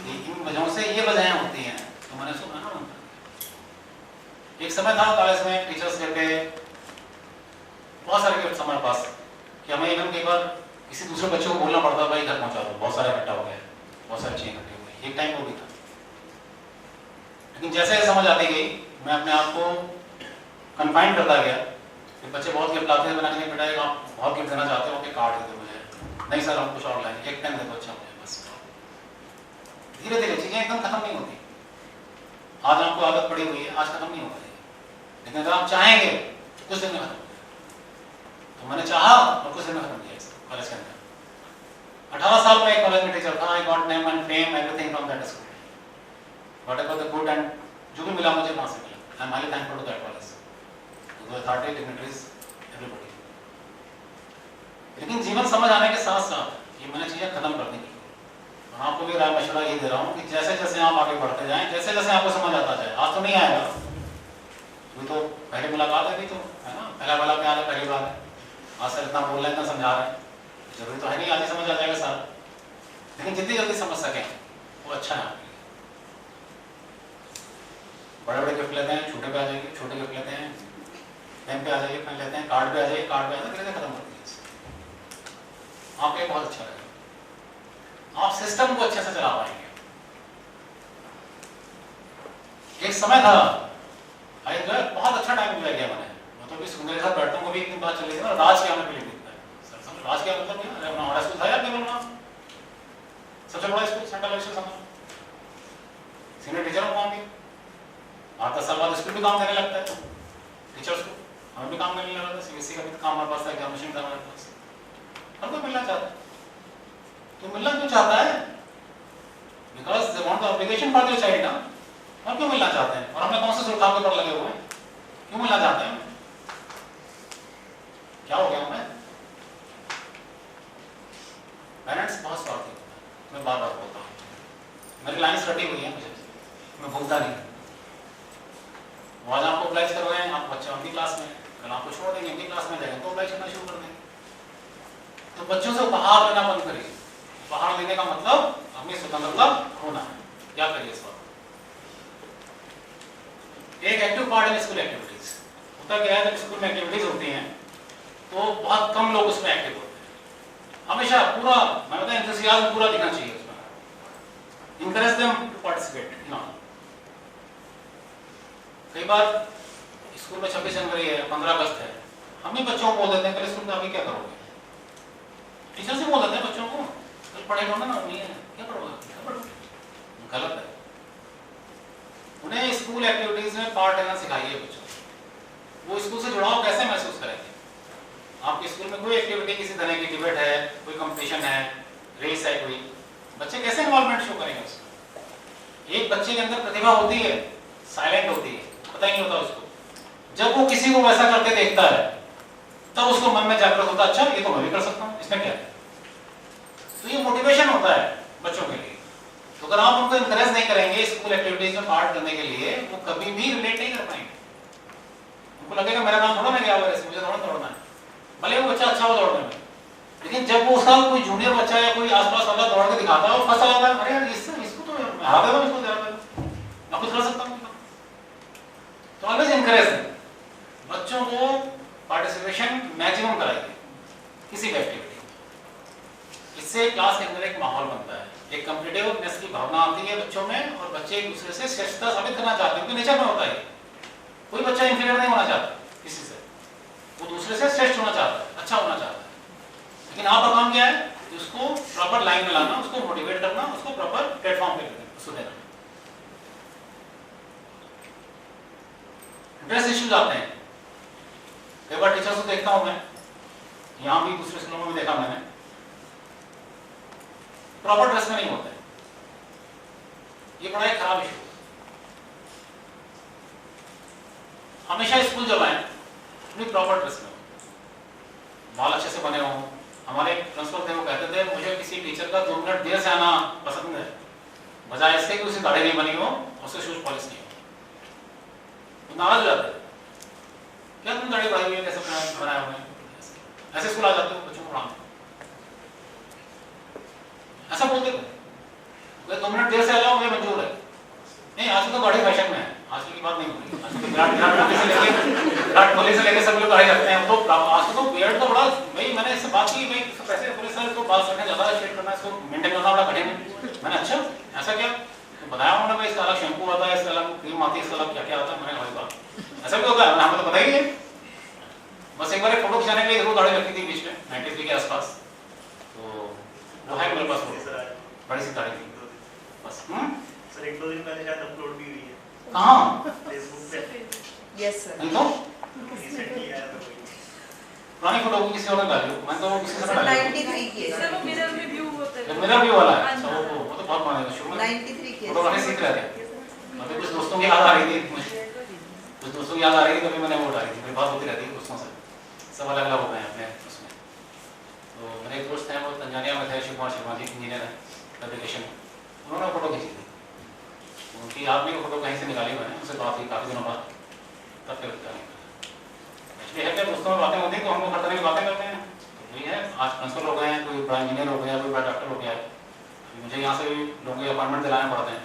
कि इन वजहों से ये वजहें होती हैं, तो मैंने उसको बनाना बंद कर दिया। एक समय था कॉलेज में टीचर्स डे पे बहुत सारे गिफ्ट हमारे पास कि हमें इवन कई बार किसी दूसरे बच्चे को बोलना पड़ता, भाई घर पहुंचा दो, बहुत सारे इकट्ठा हो गए, बहुत सारी चीजें इकट्ठी हो गई, एक टाइम वो भी था। लेकिन जैसे समझ आती गई, मैं अपने आप को कन्फाइन करता गया। फिर बच्चे बहुत गिफ्ट लाते थे, मैंने कहा बेटा आप बहुत गिफ्ट देना चाहते हो, कार्ड दे दो मुझे, नहीं सर हम कुछ और लाएंगे, एक टाइम दे दो, अच्छा मुझे बस। धीरे धीरे चीजें एकदम खत्म नहीं होती। आज आपको आदत पड़ी हुई है, आज खत्म नहीं होगा, लेकिन अगर आप चाहेंगे तो कुछ दिन में खत्म हो जाएगा। तो मैंने चाहा और कुछ दिन में खत्म किया इसको कॉलेज के अंदर। 18 साल में एक कॉलेज में टीचर था, I got name and fame everything from that school, whatever the good and जो भी मिला मुझे वहां से मिला। I am highly thankful to that college, to the authority, dignitaries, everybody. लेकिन जीवन समझ आने के साथ साथ ये मैंने चीजें खत्म कर दी। और आपको भी राय मशवरा ये दे रहा हूँ कि जैसे जैसे आप आगे बढ़ते जाएं, जैसे जैसे आपको समझ आता जाए, आज तो नहीं आएगा, ये तो पहली मुलाकात है, भी तो है ना, पहला वाला प्यार है, पहली बार है, आज सर इतना बोल रहे हैं, इतना समझा रहे हैं, जरूरी तो है नहीं आज ही समझ आ जाएगा सारा, लेकिन जितनी जल्दी समझ सकें वो अच्छा है आपके लिए। बड़े बड़े गिफ्ट लेते हैं, छोटे पे आ जाइए, छोटे गिफ्ट लेते हैं, पेन पे आ जाइए, पेन लेते हैं, कार्ड पे आ जाइए, कार्ड पे आ जाइए, धीरे खत्म होती है। आपके बहुत अच्छा रहेगा, आप सिस्टम को अच्छे से चला पाएंगे। एक समय था, आई जो है बहुत अच्छा टाइम मिल गया मैंने, मतलब कि सुंदर के साथ बैठता हूँ, कभी इतनी बात चल रही थी ना, राज क्या हमें लिख देता है सर, समझ राज क्या मतलब क्या है, हमारा स्कूल था यार केवल वहाँ सबसे बड़ा स्कूल, सेंट्रल स्कूल समझ, सीनियर टीचर हूँ वहाँ भी, 8-10 साल बाद स्कूल भी काम करने लगता है, टीचर्स को हमें भी काम करने लगा था, सीबीएसई का भी काम हमारे पास था, एग्जामिनेशन था हमारे पास, हर कोई मिलना चाहता है। तो मिलना क्यों चाहता है? Because they want the obligation for their child ना, और क्यों मिलना चाहते हैं? और हमने कौन से सुरखाव के ऊपर लगे हुए हैं, क्यों मिलना चाहते हैं? क्या हो गया हमें? पेरेंट्स बहुत स्वार्थी होता है, मैं बार बार बोलता हूँ, मेरी लाइन्स रटी हुई है मुझे, मैं भूलता नहीं। आज आपको अप्लाई कर रहे हैं, आप बच्चे अपनी क्लास में, कल आपको छोड़ देंगे, अपनी क्लास में जाएंगे तो अप्लाई करना शुरू कर देंगे। तो बच्चों से उपहार लेना बंद करिए। उपहार लेने का मतलब अपनी स्वतंत्रता होना है। क्या करिए इस बात? एक एक्टिव पार्ट है स्कूल एक्टिविटीज। होता क्या है, जब स्कूल में एक्टिविटीज होती हैं तो बहुत कम लोग उसमें एक्टिव होते हैं। हमेशा पूरा, मैं बताऊं, एंथुसियाज्म पूरा दिखना चाहिए उसमें। Encourage them to participate in all. कई बार स्कूल में 26 जनवरी है, 15 अगस्त है, हम ही बच्चों को बोल देते हैं कल स्कूल में आगे क्या करोगे। टीचर से बोल देते हैं बच्चों को, कल पढ़ेगा ना, नहीं है क्या पढ़ोगे, क्या पढ़ोगे। गलत है। उन्हें स्कूल एक्टिविटीज में पार्ट लेना सिखाइए बच्चों को। वो स्कूल से जुड़ाव कैसे महसूस करेंगे? आपके स्कूल में कोई एक्टिविटी किसी तरह की, डिबेट है, कोई कंपटीशन है, रेस है कोई, बच्चे कैसे इन्वॉल्वमेंट शो करेंगे उसमें? एक बच्चे के अंदर प्रतिभा होती है, साइलेंट होती है, पता ही नहीं होता उसको। जब वो किसी को वैसा करते देखता है तब उसको मन में जागृत होता है, अच्छा ये तो मैं भी कर सकता हूँ, इसमें क्या है। तो ये मोटिवेशन होता है बच्चों के लिए। तो अगर आप उनको इंकरेज नहीं करेंगे स्कूल एक्टिविटीज में पार्ट करने के लिए, वो कभी भी रिलेट नहीं कर पाएंगे। उनको लगेगा मेरा नाम थोड़ा ना गया हुआ है, मुझे थोड़ा दौड़ना है, भले वो बच्चा अच्छा हो दौड़ने में, लेकिन जब वो उसका कोई जूनियर बच्चा या कोई आसपास वाला दौड़ के दिखाता है, वो फंसा जाता है, अरे यार इसको तो हरा देगा, इसको दे देगा, मैं कुछ कर सकता हूँ। तो ऑलवेज इंकरेज बच्चों को, पार्टिसिपेशन मैक्सिमम कराइए किसी भी एक्टिविटी। इससे क्लास के अंदर एक माहौल बनता है, एक कॉम्पिटिटिवनेस की भावना आती है बच्चों में, और बच्चे बच्चे एक दूसरे से श्रेष्ठता साबित करना चाहते हैं, क्योंकि नेचर में होता है कोई बच्चा इंफीरियर नहीं होना चाहता किसी से, वो दूसरे से श्रेष्ठ होना चाहता है, अच्छा होना चाहता है। लेकिन आपका काम क्या है कि उसको प्रॉपर लाइन में लाना, उसको मोटिवेट करना, उसको प्रॉपर प्लेटफॉर्म पे उसको देना। ड्रेस इश्यूज आते हैं, कई बार टीचर्स को देखता हूं मैं, यहाँ भी दूसरे स्कूलों में भी देखा मैंने, प्रॉपर ड्रेस में नहीं होता है, ये बड़ा एक खराब इशू। हमेशा स्कूल जब आए अपनी प्रॉपर ड्रेस में, बाल अच्छे से बने हों। हमारे प्रिंसिपल थे, वो कहते थे मुझे किसी टीचर का 2 मिनट देर से आना पसंद है, बजाय इसके कि उसे दाढ़ी नहीं बनी हो और उसे शूज पॉलिश नहीं हो। तो नाराज हो जाते, क्या तुम दाढ़ी बढ़ाई हुई है, कैसे बनाए हुए हैं, ऐसे स्कूल आ जाते हो बच्चों को पढ़ाने। ऐसा बोलते थे 2 मिनट देर से आ जाओ मुझे मंजूर है। नहीं, आज तो गाड़ी फैशन में है, आजकल की बात नहीं होती। आज तो विराट कोहली से लेके सब लोग गाड़ी रखते हैं। तो आज तो बियर्ड तो बड़ा, भाई मैंने इससे बात की, भाई पैसे पुलिस सर को बात करने ज्यादा शेड करना, इसको मेंटेन करना बड़ा कठिन है। मैंने अच्छा ऐसा क्या तो बताया उन्होंने, भाई इसका अलग शैम्पू आता है, इसका अलग क्रीम आती है, इसका अलग क्या क्या आता है। मैंने भाई बात ऐसा भी होता है, हमें तो पता ही है। बस एक बार एक फोटो खिंचाने के लिए जरूर गाड़ी रखी थी बीच में 93 के आसपास, तो वो है मेरे पास बड़ी सी गाड़ी थी बस। सर 1-2 दिन पहले शायद अपलोड भी हुई है। कहाँ? फेसबुक पे। Yes sir. नहीं तो रिसेंटली आया था कोई। पुरानी फोटो को किसी और ने डाली हो, मैं तो किसी से डाली 93 की है सर, वो मिरर में व्यू होता है। मेरा भी वाला है, वो तो बहुत पुराना है, शुरू में 93 की फोटोग्राफी सीख रहे थे। मतलब कुछ दोस्तों की याद आ रही थी, कुछ दोस्तों की याद आ रही थी, तभी मैंने वो डाली थी। मेरी बात होती रहती है दोस्तों से, सब अलग अलग हो गए हैं अपने उसमें। तो मेरे एक दोस्त हैं, वो तंजानिया में थे, शिव कुमार शर्मा जी, इंजीनियर हैं फैब्रिकेशन, उन्होंने फोटो खींची थी। उनकी याद में फोटो कहीं से निकाली मैंने, उससे बात हुई काफ़ी दिनों बाद, तब फिर एक्चुअली है क्या दोस्तों में बातें होती हैं तो हम लोग हर तरह की बातें करते हैं। तो वही है, आज प्रिंसिपल हो गए हैं, कोई बड़ा इंजीनियर हो गया, कोई बड़ा डॉक्टर हो गया है। मुझे यहाँ से भी लोगों के अपॉइंटमेंट दिलाने पड़ते हैं।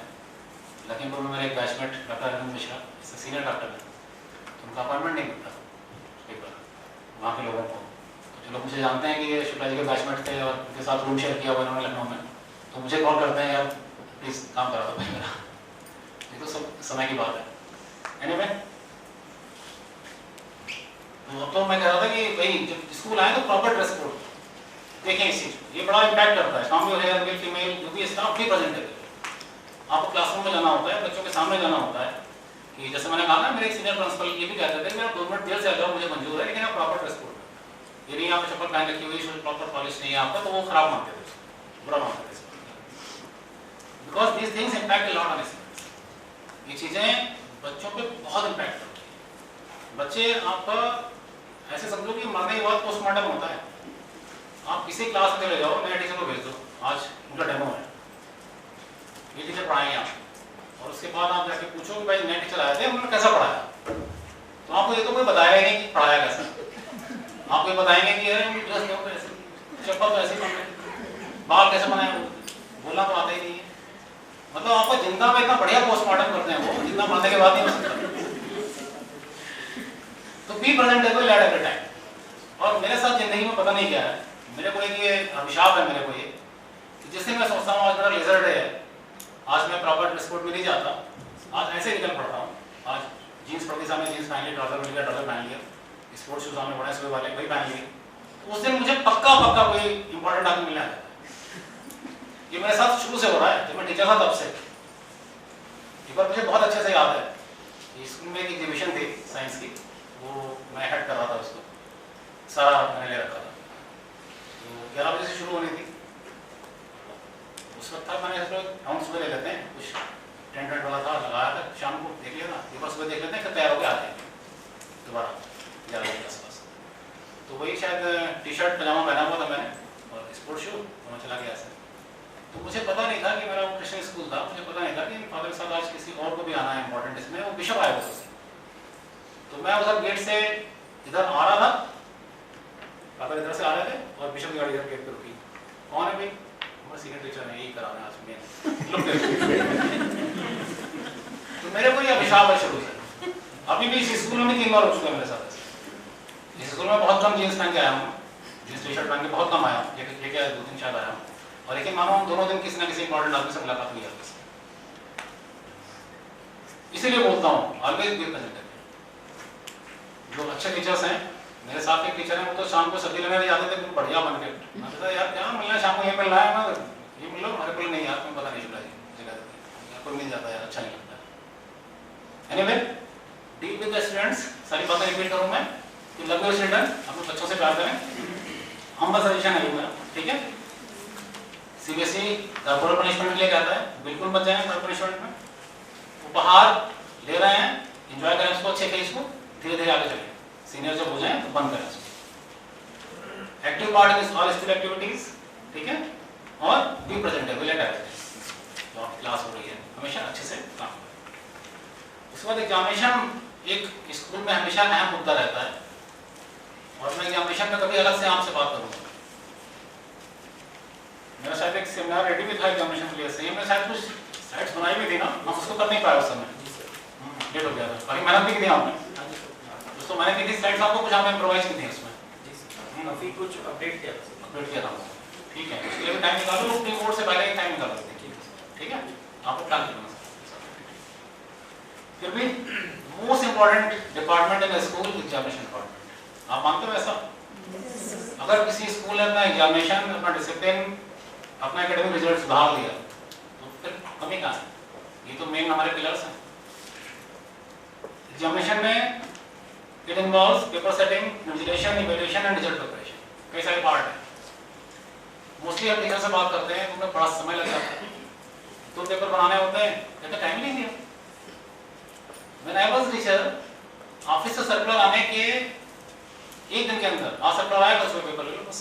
लखीमपुर में मेरे एक batchmate doctor Arvind Mishra, senior doctor हैं, तो उनका अपॉइंटमेंट नहीं मिलता एक बार वहाँ के लोगों को। तो जो लोग मुझे जानते हैं कि ये शुक्ला जी के बैचमेट थे और उनके साथ रूम शेयर किया हुआ उन्होंने लखनऊ में, तो मुझे कॉल करते हैं, यार प्लीज़ काम करा दो भाई मेरा। ये तो सब समय की बात है। एनीवे, तो मैं कह रहा था कि भाई जब स्कूल आए तो प्रॉपर ड्रेस कोड देखें, इस चीज़ ये बड़ा इम्पैक्ट करता है। काम जो है मेल फीमेल जो भी स्टाफ भी प्रेजेंट है, आपको क्लासरूम में जाना होता है, बच्चों के सामने जाना होता है। कि जैसे मैंने कहा ना, मेरे एक सीनियर प्रिंसिपल ये भी कहते थे, मेरा 2 मिनट देर से आ जाओ मुझे मंजूर है, लेकिन आप प्रॉपर ड्रेस कोड, यदि आप चप्पल पहन रखी हुई, शूज प्रॉपर पॉलिश नहीं है आपका, तो वो खराब मानते थे, बुरा मानते थे। Because these things impact lot on students. ये चीज़ें बच्चों पे बहुत इम्पैक्ट करती है। बच्चे आपका ऐसे समझो कि मरने के बाद पोस्टमार्टम होता है। आप किसी क्लास में ले जाओ, नए टीचर को भेज दो, आज उनका डेमो है, ये टीचर पढ़ाएंगे आप, और उसके बाद आप जाके पूछो कि भाई नए टीचर आए थे, उन्होंने कैसा पढ़ाया, तो आपको ये तो कोई बताया ही नहीं कि पढ़ाया कैसा। आपको ये बताएंगे कि अरे ड्रेस क्यों ऐसे, चप्पल तो ऐसे पहने, बाल कैसे बनाए, बोलना तो आता ही नहीं है। मतलब आपको जिंदा में इतना बढ़िया पोस्टमार्टम करते हैं वो, जितना मरने के बाद नहीं हो सकता। तो be presentable at every time. और मेरे साथ जिंदगी में पता नहीं क्या है, मेरे को एक ये अभिशाप है मेरे को ये, जिससे मैं सोचता हूँ आज मेरा लेजर डे है, आज मैं प्रॉपर ड्रेस कोड में नहीं जाता, आज ऐसे निकल पड़ता हूँ। आज जीन्स पहन के सामने जीन्स पहन ली, ट्राउजर मिल गया ट्राउजर पहन लिया, स्पोर्ट्स शूज सामने बड़े सुबह वाले वही पहन लिए, तो उस दिन मुझे पक्का कोई इंपॉर्टेंट आदमी मिलना है। ये मेरे साथ शुरू से हो रहा है, जब मैं टीचर था तब से। एक बार मुझे बहुत अच्छे से याद है, स्कूल में एक एग्जीबिशन थी साइंस की, वो मैं हेड कर रहा था, उसको सारा मैंने ले रखा था। तो 11 बजे से शुरू होनी थी, उस वक्त था मैंने राउंड सुबह ले लेते हैं, कुछ टेंट वाला था लगाया था, शाम को देख लिया ना, एक बार सुबह देख लेते हैं, फिर तैयार होकर आते हैं दोबारा 11 बजे के आसपास। तो वही शायद टी शर्ट पजामा पहना हुआ था मैंने और स्पोर्ट्स शू, और मैं चला गया ऐसे। तो मुझे पता नहीं था कि मेरा वो क्रिश्चियन स्कूल था, मुझे पता नहीं था कि फादर के साथ आज किसी और को भी आना है इंपॉर्टेंट, इसमें वो बिशप आया हुआ था। तो मैं उधर गेट से इधर आ रहा था, फादर इधर से आ रहे थे और बिशप की गाड़ी इधर गेट पे रुकी। कौन है भाई? हमारे सीनियर टीचर है, यही करा रहे हैं आज में। तो मेरे को ये अभिशाप है शुरू से, अभी भी इस स्कूल में 3 बार हो चुका है मेरे साथ। इस स्कूल में बहुत कम जीन्स पहन के आया हूँ, जीन्स टी शर्ट पहन के बहुत कम आया हूँ, ये क्या 2-3 शायद आया हूँ। और लेकिन मानो हम दोनों दिन किसी ना किसी इंपॉर्टेंट आदमी से मुलाकात हुई है। इसीलिए बोलता हूँ ऑलवेज बी प्रेजेंट। जो अच्छे टीचर्स हैं, मेरे साथ एक टीचर हैं, वो तो शाम को सब्जी लेने जाते थे बिल्कुल बढ़िया बन के। मैं कहता यार क्या मिलना है शाम को, ये मिल रहा है ना, ये मिल लो। हमारे को नहीं यार, तुम्हें पता नहीं चला जगह कोई मिल जाता है यार, अच्छा नहीं लगता। Anyway, deal with the students, सारी बातें रिपीट करूँ मैं कि लव योर चिल्ड्रन, अपने बच्चों से प्यार करें। हम बस सजेशन है मेरा, ठीक है। सीबीएसई कॉर्पोरल पनिशमेंट के लिए कहता है बिल्कुल मत जाएं कॉर्पोरल पनिशमेंट में। उपहार ले रहे हैं, एंजॉय करें उसको, अच्छे फेस को, धीरे धीरे आगे चलें। सीनियर जब हो जाए तो बंद करें उसको। Active part in all school activities, ठीक है, और बी प्रेजेंटेबल एट एवरीथिंग। जो क्लास हो रही है हमेशा अच्छे से काम करें। उसके बाद एग्जामिनेशन एक स्कूल में हमेशा अहम मुद्दा रहता है, और मैं एग्जामिनेशन में कभी अलग से आपसे बात करूंगा। मेरा शायद एक सेमिनार रेडी भी था एग्जामिनेशन के लिए, सही हमने शायद कुछ स्लाइड्स बनाई भी थी ना, हम उसको कर नहीं पाए उस समय, लेट हो गया था। काफी मेहनत भी की थी आपने, दोस्तों मैंने की थी स्लाइड्स, आपको कुछ आपने इम्प्रोवाइज की थी उसमें, काफी कुछ अपडेट किया था, ठीक है। उसके लिए भी टाइम निकालो, अपनी बोर्ड से पहले ही टाइम निकालो, ठीक है, आपको प्लान करना। फिर भी most important department in school examination department, आप मानते हो ऐसा? अगर किसी स्कूल ने अपना एग्जामिनेशन, अपना डिसिप्लिन, अपना एकेडमिक रिजल्ट सुधार लिया तो फिर कमी कहाँ है? ये तो मेन हमारे पिलर्स हैं एग्जामिनेशन में। It involves paper setting, invigilation, evaluation and result preparation, कई सारे पार्ट हैं। मोस्टली हम टीचर से बात करते हैं, उनमें बड़ा समय लग जाता है, तो पेपर बनाने होते हैं, कहते टाइम नहीं दिया। When I was teacher, office से सर्कुलर आने के एक दिन के अंदर आज सर्कुलर आएगा, उसमें पेपर ले लो बस।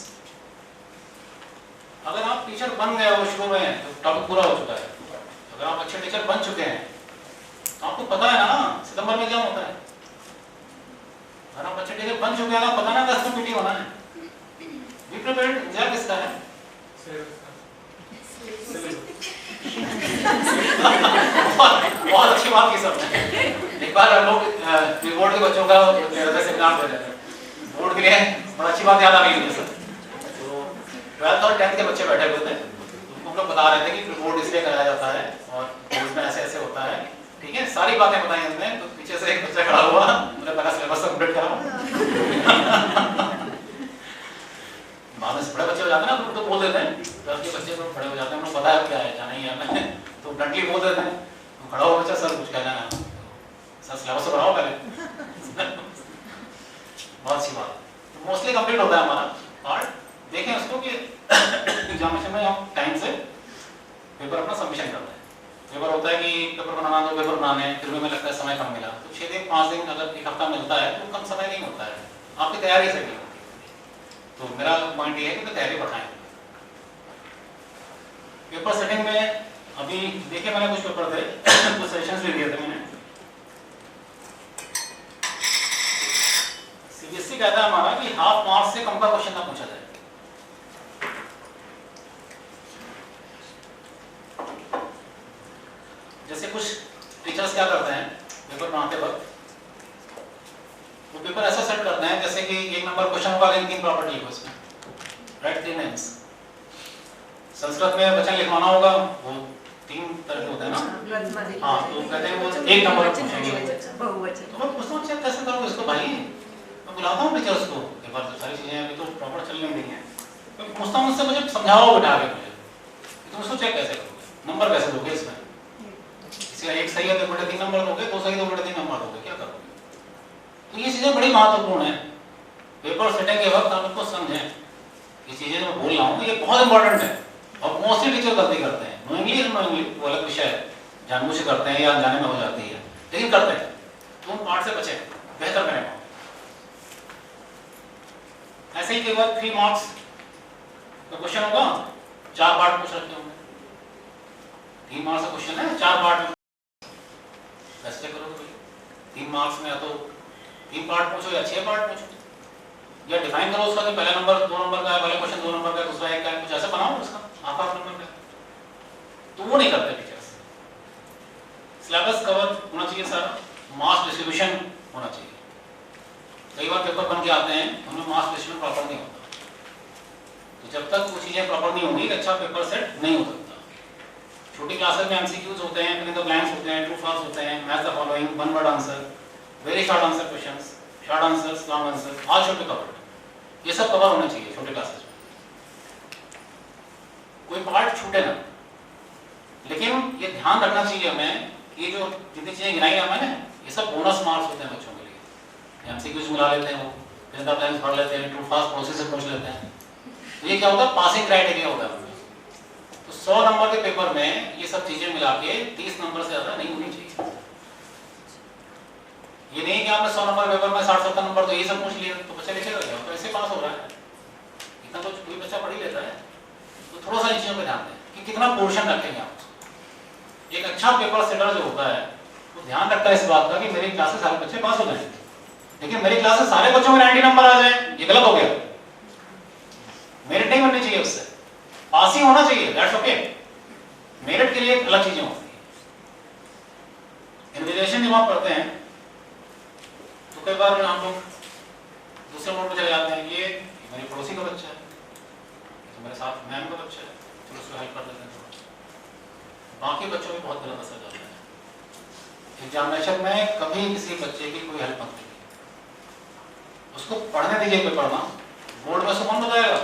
अगर आप टीचर बन गए हो शुरू में तो टॉपिक पूरा हो चुका है। अगर आप अच्छे टीचर बन चुके हैं तो आपको पता है ना सितंबर में क्या होता है। अगर आप अच्छे टीचर बन चुके हैं ना, पता ना 10 में पीटी होना है। बी प्रिपेयर्ड, इंतजार किसका है? बहुत अच्छी बात की सबने। एक बार हम लोग बोर्ड के बच्चों का सेमिनार दे रहे थे, बोर्ड के लिए बड़ा अच्छी बात याद आ गई मुझे सर। तो 12th और 10th के बच्चे बैठे हुए थे, हम लोग बता रहे थे कि बोर्ड इसलिए कराया जाता है और बोर्ड में ऐसे ऐसे होता है, ठीक है, सारी बातें बताई हमने। तो पीछे से एक बच्चा खड़ा हुआ, मैंने पहला सिलेबस कंप्लीट करा। बाद में बड़े बच्चे हो जाते हैं ना तो बोल देते हैं, 10 के बच्चे तो बड़े हो जाते हैं, उनको पता है क्या है जाना ही है, तो ब्लंटली बोल देते हैं। तो खड़ा हो बच्चा, सर कुछ कहना है सर, सिलेबस तो बनाओ पहले। बहुत अच्छी बात। तो मोस्टली कंप्लीट होता है हमारा पार्ट। देखें उसको कि एग्जामिनेशन में हम टाइम से पेपर अपना सबमिशन करते हैं। पेपर होता है कि पेपर बनाना, तो पेपर बनाने फिर भी हमें लगता है समय कम मिला, तो 6 दिन 5 दिन अगर एक हफ्ता मिलता है तो कम समय नहीं होता है, आपकी तैयारी से भी। तो मेरा पॉइंट ये है कि तैयारी बढ़ाएं। पेपर सेटिंग में अभी देखिए मैंने कुछ पेपर थे, कुछ सेशंस भी दिए थे मैंने। सीबीएसई कहता है हमारा कि हाफ मार्क्स से कम का क्वेश्चन ना पूछा जाए। जैसे कुछ टीचर्स क्या करते हैं पेपर बनाते वक्त, वो पेपर ऐसा सेट करते हैं जैसे कि 1 नंबर क्वेश्चन होगा, 3 प्रॉपर्टी लिखो इसमें, राइट 3 नेम्स। संस्कृत में वचन लिखवाना होगा, वो 3 तरह के होते हैं ना, हाँ, तो कहते हैं वो 1 नंबर पूछेंगे। तो मैं पूछता हूँ चेक कैसे करोगे इसको भाई? मैं बुलाता हूँ टीचर्स को, एक बार तो सारी चीजें अभी तो प्रॉपर चल नहीं रही हैं, मैं पूछता हूँ उससे, मुझे समझाओ बैठा के मुझे, तुम उसको चेक कैसे करोगे, नंबर कैसे दोगे इसमें? इसका एक सही है तो 3 नंबर दोगे, 2 सही तो 3 नंबर दोगे, क्या करोगे? तो ये चीजें बड़ी महत्वपूर्ण है। पेपर सेटिंग के वक्त आप इनको समझें, ये चीजें जो मैं बोल रहा हूँ ये बहुत इंपॉर्टेंट है। और मोस्टली टीचर गलती करते हैं, नोइंगली वो अलग विषय है, जानबूझ से करते हैं या अनजाने में हो जाती है, लेकिन करते हैं। तो उन पार्ट से बचें, बेहतर करें। ऐसे ही कई बार 3 मार्क्स का क्वेश्चन होगा, 4 पार्ट पूछ रखे होंगे। 3 मार्क्स का क्वेश्चन है, 4 पार्ट में कैसे करोगे? 3 मार्क्स में या तो 3 पार्ट पूछो या 6 पार्ट पूछो, या डिफाइन करो उसका कि पहला नंबर 2 नंबर का है, पहला क्वेश्चन 2 नंबर का, दूसरा 1 का है, कुछ ऐसा बनाओ उसका हाफ नंबर का। तो वो नहीं करते टीचर्स। सिलेबस कवर होना चाहिए सारा, मास डिस्ट्रीब्यूशन होना चाहिए। कई बार पेपर बन के आते हैं उनमें मास डिस्ट्रीब्यूशन प्रॉपर नहीं होता, तो जब तक वो चीजें प्रॉपर नहीं होंगी अच्छा पेपर सेट नहीं हो सकता। छोटी क्लासेस में एमसीक्यूज होते हैं, फिर इन द ब्लैंक्स होते हैं, ट्रू फॉल्स होते हैं, match the following, one word answer, very short answer questions, short answers, long answer, all should be covered. ये सब कवर होना चाहिए छोटे क्लासेस में, कोई पार्ट छूटे ना। लेकिन ये ध्यान रखना चाहिए हमें कि जो जितनी चीजें गिनाई है मैंने, ये सब बोनस मार्क्स होते हैं बच्चों के लिए। एमसीक्यूज मिला लेते हैं, वो इन द ब्लैंक्स भर लेते हैं, ट्रू फॉल्स प्रोसेस से पूछ लेते हैं, तो ये क्या होता है, पासिंग क्राइटेरिया होता है। तो 100 नंबर के पेपर में ये सब चीजें मिला के 30 नंबर से ज्यादा नहीं होनी चाहिए। ये नहीं कि आपने 100 नंबर पेपर में 60-70 नंबर तो ये सब पूछ लिए तो बच्चा लिखेगा क्या, तो ऐसे पास हो रहा है। इतना तो कोई बच्चा पढ़ ही लेता है। तो थोड़ा सा इन चीजों पे ध्यान दें कि कितना पोर्शन रखेंगे आप। एक अच्छा पेपर सेटर जो होता है वो ध्यान रखता है इस बात का कि मेरी क्लास से सारे बच्चे पास हो जाएंगे, लेकिन मेरी क्लास से सारे बच्चों में 90 नंबर आ जाए, ये गलत हो गया। मेरिट नहीं बननी चाहिए, उससे पास ही होना चाहिए, दैट्स ओके। मेरिट के लिए अलग चीजें होती है। इन्विजिलेशन जब आप पढ़ते हैं तो कई बार हम लोग दूसरे मोड पे चले जाते हैं, ये मेरे पड़ोसी का बच्चा है, तो मेरे साथ मैम का बच्चा है, चलो उसको हेल्प कर देते हैं थोड़ा। बाकी बच्चों में बहुत गलत असर जाता है। एग्जामिनेशन में कभी किसी बच्चे की कोई हेल्प मत कीजिए, उसको पढ़ने दीजिए पेपर ना। बोर्ड में उसको कौन बताएगा,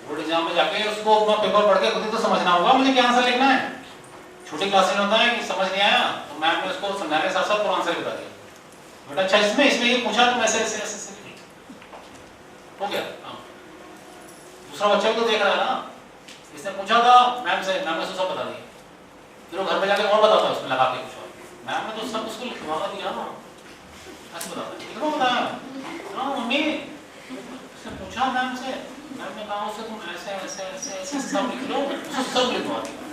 बोर्ड एग्जाम में जाके उसको अपना पेपर पढ़ के खुद ही तो समझना होगा मुझे क्या आंसर लिखना है। छोटी क्लास में होता है कि समझ नहीं आया तो मैम ने उसको समझाने के साथ साथ पूरा आंसर बता दिया, बेटा अच्छा इसमें ये पूछा तो ऐसे ऐसे ऐसे हो गया। दूसरा बच्चा भी तो देख रहा है ना, इसने पूछा था मैम से, मैम ने उसको सब बता दिया, फिर वो घर पे जाके और बताता है उसमें लगा के कुछ और, मैम ने तो सब उसको लिखवा दिया ना, ऐसे बताता है कितना बताया हाँ मम्मी उसने पूछा मैम से, मैम ने कहा उससे तुम ऐसे ऐसे ऐसे ऐसे सब लिख लो, उसको सब लिखवा दिया।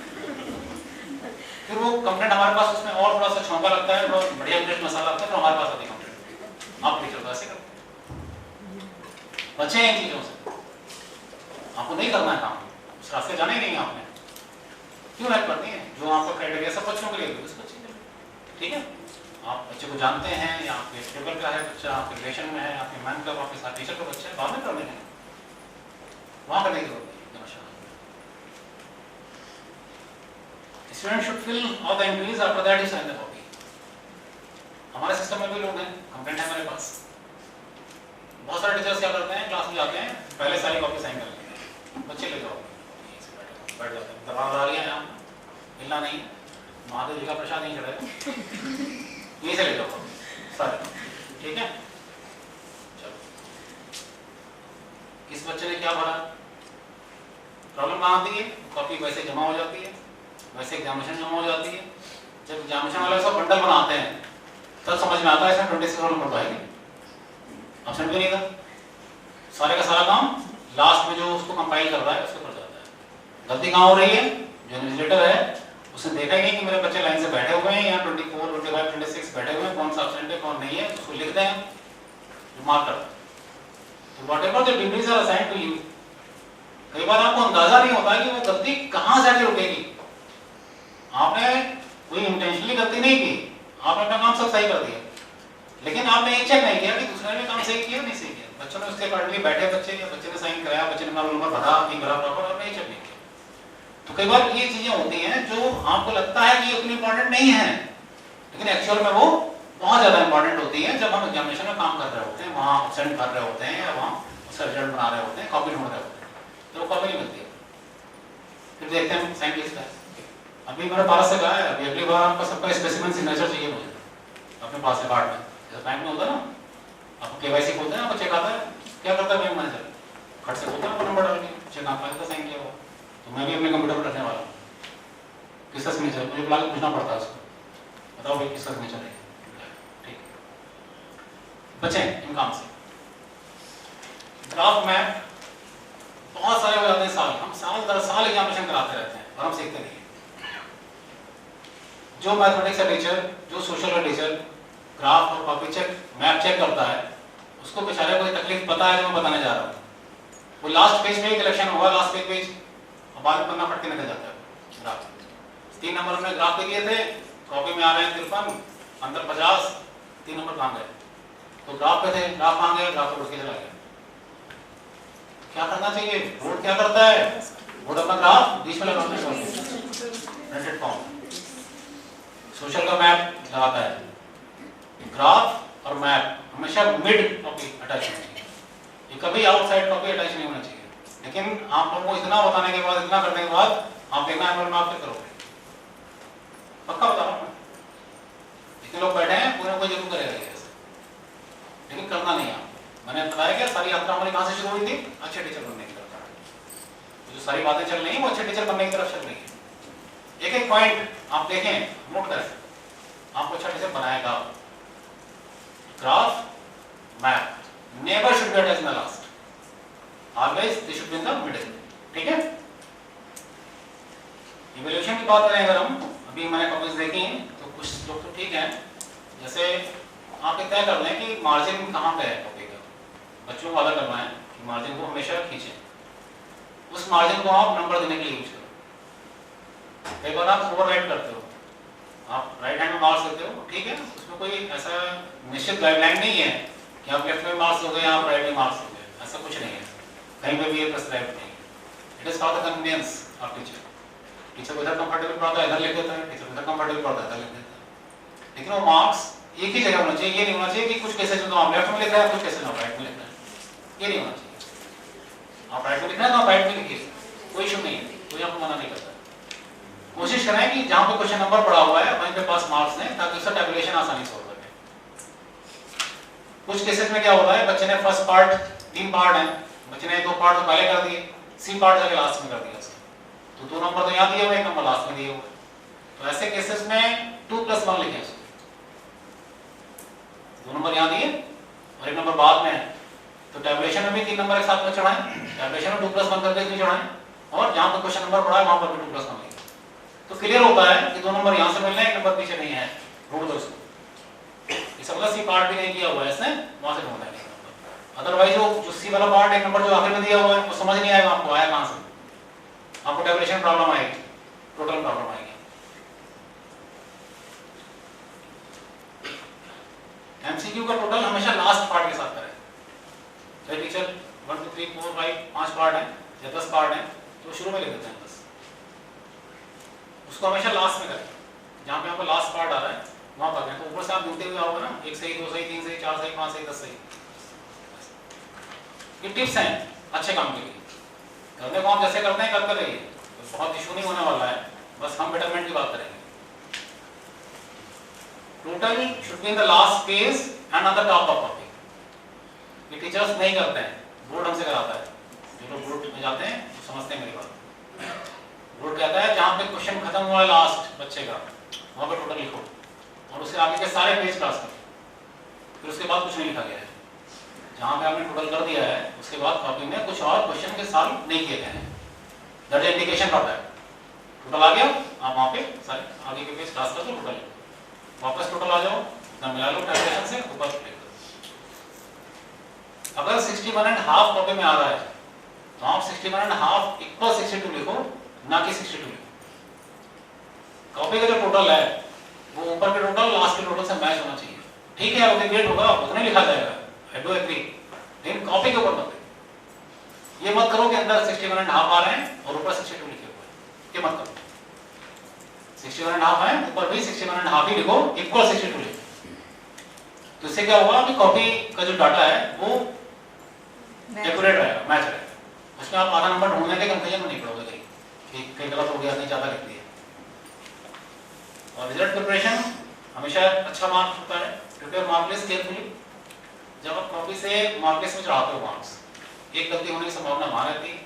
फिर वो कंप्लेंट हमारे पास उसमें और थोड़ा सा छौंका लगता है, बहुत बढ़िया मिर्च मसाला लगता है, तो हमारे पास आती कंप्लेंट आप लिख लो, ऐसे करते बच्चे हैं इन चीजों से, आपको नहीं करना है काम, उस रास्ते जाना ही नहीं है आपने, क्यों हेल्प करनी है। जो आपका क्राइटेरिया सब बच्चों के लिए उस बच्चे के लिए, ठीक है। आप बच्चे को जानते हैं या आपके टेबल का है बच्चा, आपके रिलेशन में है, आपके मैम का, आपके साथ टीचर का बच्चा है, बाद में कर लेंगे, वहां करने की जरूरत नहीं। Student should fill all the entries, after that you sign the copy. हमारे सिस्टम में भी लोग हैं, कंप्लेंट है मेरे पास, बहुत सारे टीचर्स क्या करते हैं, क्लास में जाते हैं पहले सारी कॉपी साइन कर लेते हैं, बच्चे ले जाओ बैठ जाते हैं, दबा डाल लिया यहाँ मिलना नहीं, महादेव जी का प्रसाद नहीं चढ़ाया, यहीं से ले जाओ सारे, ठीक है। चलो किस बच्चे ने क्या भरा, प्रॉब्लम कहाँ आती है, कॉपी वैसे जमा हो जाती है, वैसे एग्जामिनेशन जमा हो जाती है। जब एग्जामिनेशन वाले सब बंडल बनाते हैं तब समझ में आता है इसमें 26 रोल नंबर पाएंगे, ऑप्शन भी नहीं था, सारे का सारा काम लास्ट में जो उसको कंपाइल कर रहा है उसके ऊपर जाता है। गलती कहाँ हो रही है, जो इन्विजिलेटर है उसने देखा ही नहीं कि मेरे बच्चे लाइन से बैठे हुए हैं, यहाँ 24, 25, 26 बैठे हुए हैं, कौन सा ऑप्शन है कौन नहीं है, उसको लिखते हैं, मार्क करते हैं। तो whatever the duties are assigned to you, कई बार आपको अंदाजा नहीं होता कि वो गलती कहाँ जाके रुकेगी। आपने कोई इंटेंशनली गलती नहीं की, आपने अपना काम सब सही कर दिया, लेकिन आपने एक चेक नहीं किया कि दूसरे ने काम सही किया नहीं सही किया। बच्चों ने उसके अकॉर्डिंगली बैठे बच्चे या बच्चे ने साइन कराया, बच्चे ने नंबर भरा नहीं भरा प्रॉपर, आपने एक चेक नहीं किया। तो कई बार ये चीजें होती हैं जो आपको लगता है कि उतनी इंपॉर्टेंट नहीं है, लेकिन एक्चुअल में वो बहुत ज्यादा इंपॉर्टेंट होती है। जब हम एग्जामिनेशन में काम कर रहे होते हैं, वहाँ ऑप्शन भर रहे होते हैं या वहाँ उसका रिजल्ट बना रहे होते हैं, कॉपी ढूंढ रहे होते हैं, तो वो कॉपी नहीं मिलती है। फिर देखते हैं साइन किसका है। अभी मेरे पास से कहा है, अभी अगली बार आपका सबका स्पेसिमेन सिग्नेचर चाहिए मुझे अपने पास से कार्ड में, जैसे बैंक में होता है ना, आपको केवाईसी खोलते हैं, आपको चेक आता है, क्या करता है बैंक मैनेजर, खट से खोलता है नंबर डाल के, चेक आपका का साइन किया हुआ, तो मैं भी अपने कंप्यूटर पर रखने वाला हूँ किसका सिग्नेचर, मुझे बुला के पूछना पड़ता है उसको, बताओ भाई किसका सिग्नेचर है, ठीक। बचें इन काम से। ग्राफ मैप बहुत सारे हो जाते हैं साल, हम साल दर साल एग्जामिनेशन कराते रहते हैं और हम सीखते नहीं। जो मैथमेटिक्स का टीचर, जो सोशल का टीचर ग्राफ और कॉपी चेक मैप चेक करता है, उसको बेचारे को तकलीफ पता है जो मैं बताने जा रहा हूँ। वो लास्ट पेज में कलेक्शन होगा, लास्ट पेज और बाद में पन्ना फट के निकल जाता है ग्राफ। 3 नंबर हमने ग्राफ पे दिए थे, कॉपी में आ रहे हैं 53, अंदर 50, 3 नंबर कहाँ गए, तो ग्राफ पे थे, ग्राफ कहाँ गए, ग्राफ उड़ के चला गया। क्या करना चाहिए, बोर्ड क्या करता है, बोर्ड अपना ग्राफ बीच में लगाता है, यूनाइटेड फॉर्म। सोशल का मैप लगाता है, ग्राफ और मैप हमेशा मिड कॉपी अटैच होना चाहिए, ये कभी आउटसाइड कॉपी अटैच नहीं होना चाहिए। लेकिन आप लोगों को इतना बताने के बाद, इतना करने के बाद आप देखना एनुअल में आप क्या करोगे, पक्का बता रहा हूँ। इतने लोग बैठे हैं, कोई ना कोई जरूर करेगा ये ऐसे, लेकिन करना नहीं। आप मैंने बताया क्या सारी यात्रा हमारी कहाँ से शुरू हुई थी, अच्छे टीचर बनने की तरफ। जो सारी बातें चल रही हैं वो अच्छे टीचर बनने की तरफ चल रही है। एक एक पॉइंट आप देखें, नोट करें, आपको अच्छा टीचर बनाएगा। Graph, map, never should be attached in the last, always they should be in the middle. ठीक है, इवैल्यूएशन की बात करें अगर हम, अभी मैंने कॉपीज देखी हैं तो कुछ लोग तो ठीक है, जैसे आप ये तय कर लें कि मार्जिन कहाँ पे है कॉपी का, बच्चों को वादा करना है कि मार्जिन को हमेशा खींचें, उस मार्जिन को आप नंबर देने के लिए यूज करो। कई बार आप ओवर राइट करते हो, आप राइट हैंड में मार्क्स देते हो, ठीक है, उसमें कोई ऐसा निश्चित गाइडलाइन नहीं है कि आप लेफ्ट में मार्क्स दोगे या आप राइट में मार्क्स दोगे, ऐसा कुछ नहीं है, कहीं पे भी ये प्रेस्क्राइब नहीं है। It is called the convenience of teacher. Teacher को इधर कंफर्टेबल पड़ता है इधर लिख देता है, टीचर को इधर कंफर्टेबल पड़ता है इधर लिख देता है, लेकिन वो मार्क्स एक ही जगह होना चाहिए। ये नहीं होना चाहिए कि कुछ केसेस में तो आप लेफ्ट में लिख रहे हैं, कुछ केसेस में आप राइट में लिख रहे हैं, ये नहीं होना चाहिए। आप राइट में लिख रहे हैं तो आप राइट में लिखिए, कोई इशू नहीं है, कोई आपको मना नहीं करता। कोशिश करें कि जहां पे क्वेश्चन नंबर पड़ा हुआ है वहीं पे पास मार्क्स दें, ताकि उसका टैबुलेशन आसानी से हो सके। कुछ केसेस में क्या होता है, बच्चे ने फर्स्ट पार्ट, 3 पार्ट हैं, बच्चे ने 2 पार्ट तो पहले कर दिए, सी पार्ट जाके लास्ट में कर दिया उसका, तो 2 नंबर तो यहाँ दिए हुए, 1 नंबर लास्ट में दिए हुए। तो ऐसे केसेस में 2+1 लिखें उसको, 2 नंबर यहाँ दिए और 1 नंबर बाद में है, तो टैबुलेशन में भी 3 नंबर एक साथ में चढ़ाएं, टैबुलेशन में 2+1 करके भी चढ़ाएं, और जहां पर क्वेश्चन नंबर पड़ा है वहां पर भी 2+1 लिखें, तो क्लियर होता है कि 2 नंबर यहाँ से मिलने हैं, 1 नंबर पीछे नहीं है, ढूंढ दो उसको। इस मतलब सी पार्ट भी नहीं दिया हुआ है इसने, वहां से ढूंढना है। अदरवाइज जो सी वाला पार्ट 1 नंबर जो आखिर में दिया हुआ है वो समझ नहीं आएगा आपको, आया कहां से, आपको टैबुलेशन प्रॉब्लम आएगी, टोटल प्रॉब्लम आएगी। एमसीक्यू का टोटल हमेशा लास्ट पार्ट के साथ करें। चाहे टीचर 1 2 3 4 5 5 पार्ट है या 10 पार्ट है तो शुरू में लिख देते हैं 10, उसको हमेशा लास्ट में करें। जहां पे आपको लास्ट पार्ट आ रहा है वहां पर करें, तो ऊपर से आप गिनते हुए आओगे ना, 1 सही 2 सही 3 सही 4 सही 5 सही 10 सही। ये टिप्स हैं अच्छे काम के लिए, करने को आप जैसे करते हैं करते रहिए, तो बहुत इशू नहीं होने वाला है, बस हम बेटरमेंट की बात करेंगे। Total should be in the last page and on the top of copy. ये टीचर्स नहीं करते हैं, बोर्ड हमसे कराता है। जो लोग बोर्ड में जाते हैं वो समझते हैं मेरी बात। बोर्ड कहता है जहां पे क्वेश्चन खत्म हुआ है लास्ट बच्चे का, वहां पे टोटल लिखो और उससे आगे के सारे पेज क्रॉस करो, फिर उसके बाद कुछ नहीं लिखा गया है। जहां पे आपने टोटल कर दिया है उसके बाद कॉपी में कुछ और क्वेश्चन के सॉल्व नहीं किए गए हैं, that is indication for that. Total आ गया, आप वहां पे सारे आगे के पेज क्रॉस कर दो, टोटल वापस टोटल आ जाओ, ना मिला लो टैबुलेशन से, ऊपर क्लिक करो। अगर 61.5 कॉपी में आ रहा है तो आप 61.5 इक्वल 62 लिखो, ना कि 62 लिखो। कॉपी का जो टोटल है वो ऊपर के टोटल लास्ट के टोटल से मैच होना चाहिए। ठीक है, ग्रेड होगा उतना लिखा जाएगा, आई डू एग्री, लेकिन कॉपी के ऊपर मत ये मत करो कि अंदर 61.5 आ रहे हैं और ऊपर 62 लिखे हुए हैं, ये मत करो। 61.5 है, ऊपर भी 61.5 ही लिखो, इक्वल 62 लिखो। तो इससे क्या होगा कि कॉपी का जो डाटा है वो एक्यूरेट रहेगा, मैच रहेगा। उसमें आप आधा नंबर ढूंढने के कंफ्यूजन में नहीं पड़ोगे कि कहीं गलत हो गया, नहीं ज्यादा लिख दिया। और रिजल्ट प्रिपरेशन हमेशा अच्छा मार्क्स होता है। Prepare mark list carefully. जब आप कॉपी से मार्क लिस्ट में चढ़ाते हो मार्क्स, एक गलती होने की संभावना वहां रहती है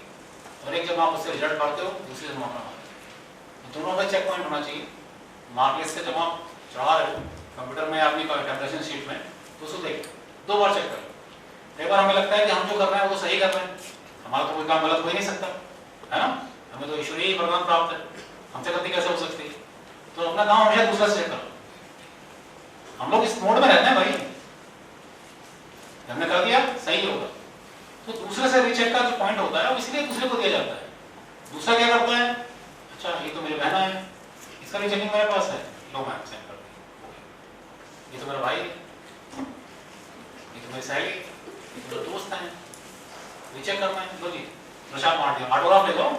और एक जब आप उससे रिजल्ट पढ़ते हो दूसरी संभावना वहां रहती है। दोनों का चेक पॉइंट होना चाहिए। मार्क लिस्ट से जब आप चढ़ा रहे हो कंप्यूटर में अपनी टैबुलेशन शीट में, तो उसको देखो, 2 बार चेक करो। एक बार हमें लगता है कि हम जो कर रहे हैं वो तो सही कर रहे हैं, हमारा तो कोई काम गलत हो ही नहीं सकता, है ना, हमें तो ईश्वरीय वरदान प्राप्त है, हमसे गलती कैसे हो सकती है। तो अपना काम हमेशा दूसरा से चेक करो। हम लोग इस मोड में रहते हैं भाई, हमने कर दिया सही होगा, तो दूसरे से रीचेक का जो पॉइंट होता है वो इसलिए दूसरे को दिया जाता है। दूसरा क्या करता है, अच्छा ये तो मेरी बहन है, इसका रीचेकिंग मेरे पास है, लो मैं सेंड कर दी। ये तो मेरा भाई है, ये तो मेरी सहेली, ये तो दोस्त है, रीचेक करना है, लो जी प्रसाद मार दिया, ऑटोग्राफ ले लो,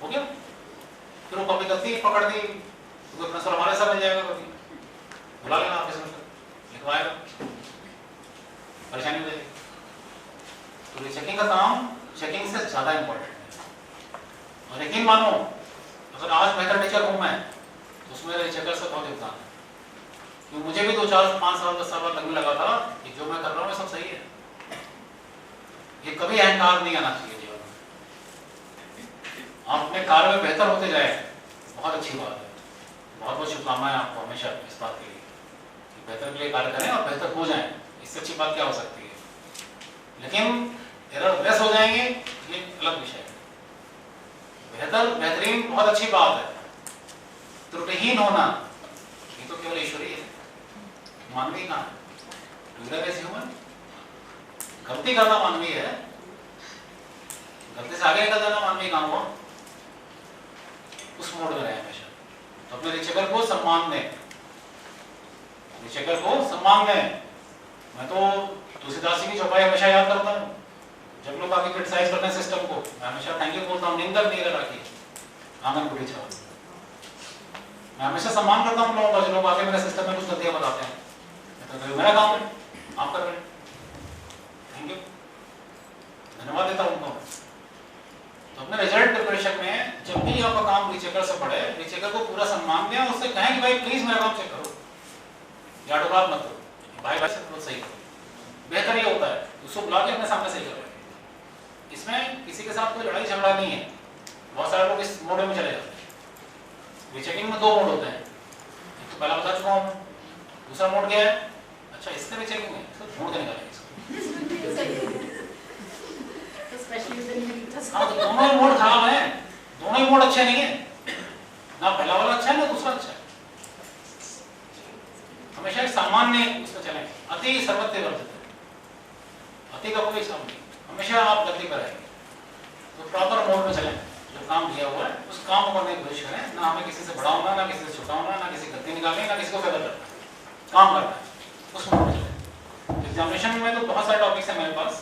हो गया। फिर वो कॉपी गलती पकड़ दी तो कोई प्रिंसिपल हमारे साथ मिल जाएगा, कभी बुला लेना ऑफिस में, लिखवाएगा, परेशानी हो जाएगी। तो रीचेकिंग का काम चेकिंग से ज़्यादा इंपॉर्टेंट है। और यकीन मानो अगर आज बेहतर टीचर हूँ मैं तो उसमें रीचेकर से बहुत योगदान है, क्योंकि मुझे भी 2, 4, 5 साल 10 साल लगने लगा था कि जो मैं कर रहा हूँ सब सही है। ये कभी अहंकार नहीं आना चाहिए जीवन में। आप अपने कार्य में बेहतर होते जाए, बहुत अच्छी बात है। बहुत बहुत शुभकामनाएं आपको हमेशा इस बात के लिए कि बेहतर के लिए कार्य करें और बेहतर हो जाएं। इससे अच्छी बात क्या हो सकती है। लेकिन एरर लेस हो जाएंगे ये अलग विषय है। बेहतर बेहतरीन बहुत अच्छी बात है। त्रुटिहीन होना ये तो केवल ईश्वरी है, मानवीय कहाँ है? ह्यूमन। गलती करना मानवीय है, गलती से आगे निकल जाना मानवीय काम हुआ। उस मोड में रहे हमेशा। तो अपने रीचेकर को सम्मान दें, रीचेकर को सम्मान दें। मैं तो तुलसीदास जी की चौपाई हमेशा याद करता हूँ। जब लोग आके क्रिटिसाइज करते हैं सिस्टम को, मैं हमेशा थैंक यू बोलता हूँ। निंदक नहीं रखी आंगन को पीछे। मैं हमेशा सम्मान करता हूँ लोगों का, जो लोग आके मेरे सिस्टम में कुछ गलतियां बताते हैं। तो मेरा काम है, आप कर रहे हैं, थैंक यू, धन्यवाद देता हूँ उनको। तो अपने रिजल्ट प्रिपरेशन में जब भी आपका काम रीचेकर से पढ़े, रीचेकर को पूरा सम्मान दें, उससे कहें कि भाई प्लीज मेरा काम चेक करो, या बात मत करो, भाई भाई से बहुत सही करो। बेहतर ये होता है उसको बुला के अपने सामने सही करो। इसमें किसी के साथ कोई लड़ाई झगड़ा नहीं है। बहुत सारे लोग इस मोड में चले जाते हैं। रीचेकिंग में 2 मोड होते हैं, एक तो पहला बता चुका हूँ, दूसरा मोड क्या है? अच्छा इससे रीचेकिंग है, इसको ढूंढ के निकालेंगे इसको। हाँ तो दोनों ही मोड खराब है, दोनों ही मोड अच्छे नहीं है। ना पहला वाला अच्छा है ना दूसरा अच्छा है। हमेशा एक सामान्य उसमें चलें। अति सर्वत्र वर्जित है, अति का कोई हिसाब नहीं। हमेशा आप गलती करेंगे तो प्रॉपर मोड में चलें। जो काम दिया हुआ है उस काम को करने की कोशिश करें। ना हमें किसी से बड़ा होना, ना किसी से छोटा होना, ना किसी गलती निकालनी, ना किसी को फेवर करना, काम करना है, उस मोड में चलें। एग्जामिनेशन में तो बहुत सारे टॉपिक्स हैं मेरे पास।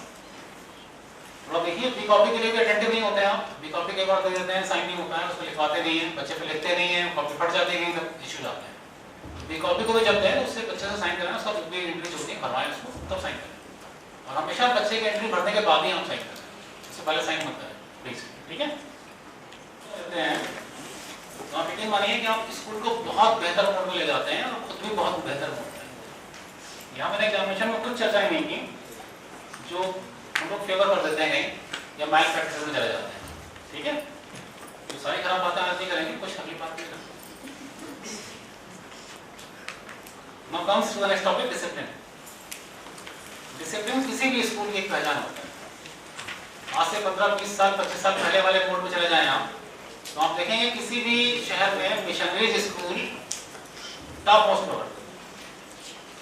थोड़ा देखिए, बी कॉपी के लिए भी अटेंटिव नहीं होते हैं आप। बी कॉपी के बाद दे देते हैं, साइन नहीं होता है, उसको लिखवाते नहीं है, बच्चे पे लिखते नहीं है, कॉपी फट जाती है, तब इश्यूज आते हैं। बी कॉपी को भी जब दें तो उससे बच्चे से साइन कराएं, उसका भी एंट्री होती है, भरवाएं उसको, तब साइन करें। और हमेशा बच्चे की एंट्री भरने के बाद ही हम साइन करें, उससे पहले साइन मत करें प्लीज, ठीक है। कहते हैं तो आप यकीन मानिए कि आप स्कूल को बहुत बेहतर मोड में ले जाते हैं और खुद भी बहुत बेहतर मोड में। यहाँ मैंने एग्जामिनेशन में कुछ चर्चाएं नहीं की जो हम लोग फेवर कर देते हैं या माइल प्रैक्टिस में चले जाते हैं, ठीक है। तो सारी खराब बातें आज नहीं करेंगे, कुछ अगली बात भी करेंगे। Now comes to the next topic, discipline. Discipline किसी भी स्कूल की एक पहचान होता है। आज से 15, 20 साल, 25 साल पहले वाले मोड में चले जाएं आप, तो आप देखेंगे किसी भी शहर में मिशनरीज स्कूल टॉप मोस्ट पर,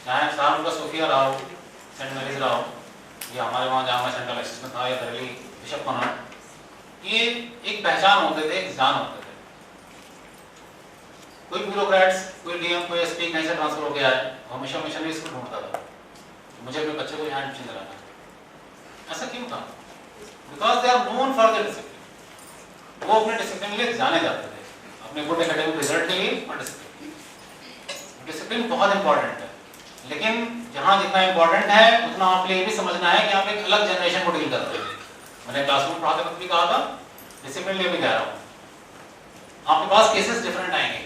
चाहे सहारनपुर सोफिया रहा हो, सेंट मैरीज रहा हो, या हमारे वहाँ जहाँ सेंट्रल एक्सिस में था, या दिल्ली बिशप कॉन्वेंट, ये एक पहचान होते थे, एक जान होते थे। कोई ब्यूरोक्रेट्स, कोई डीएम, कोई एसपी कहीं से ट्रांसफर हो गया है, हमेशा मिशनरी स्कूल ढूंढता था मुझे अपने बच्चे को यहाँ एडमिशन कराना। ऐसा क्यों था? Because they are known for their discipline. वो अपने डिसिप्लिन के लिए जाने जाते थे, अपने गुड एकेडमिक रिजल्ट के लिए और डिसिप्लिन। डिसिप्लिन बहुत इंपॉर्टेंट है, लेकिन जहाँ जितना इंपॉर्टेंट है उतना आप ये भी समझना है कि आप एक अलग जनरेशन को डील करते हैं। मैंने क्लासरूम पढ़ाते वक्त भी कहा था, डिसिप्लिन लिए भी कह रहा हूँ, आपके पास केसेस डिफरेंट आएंगे।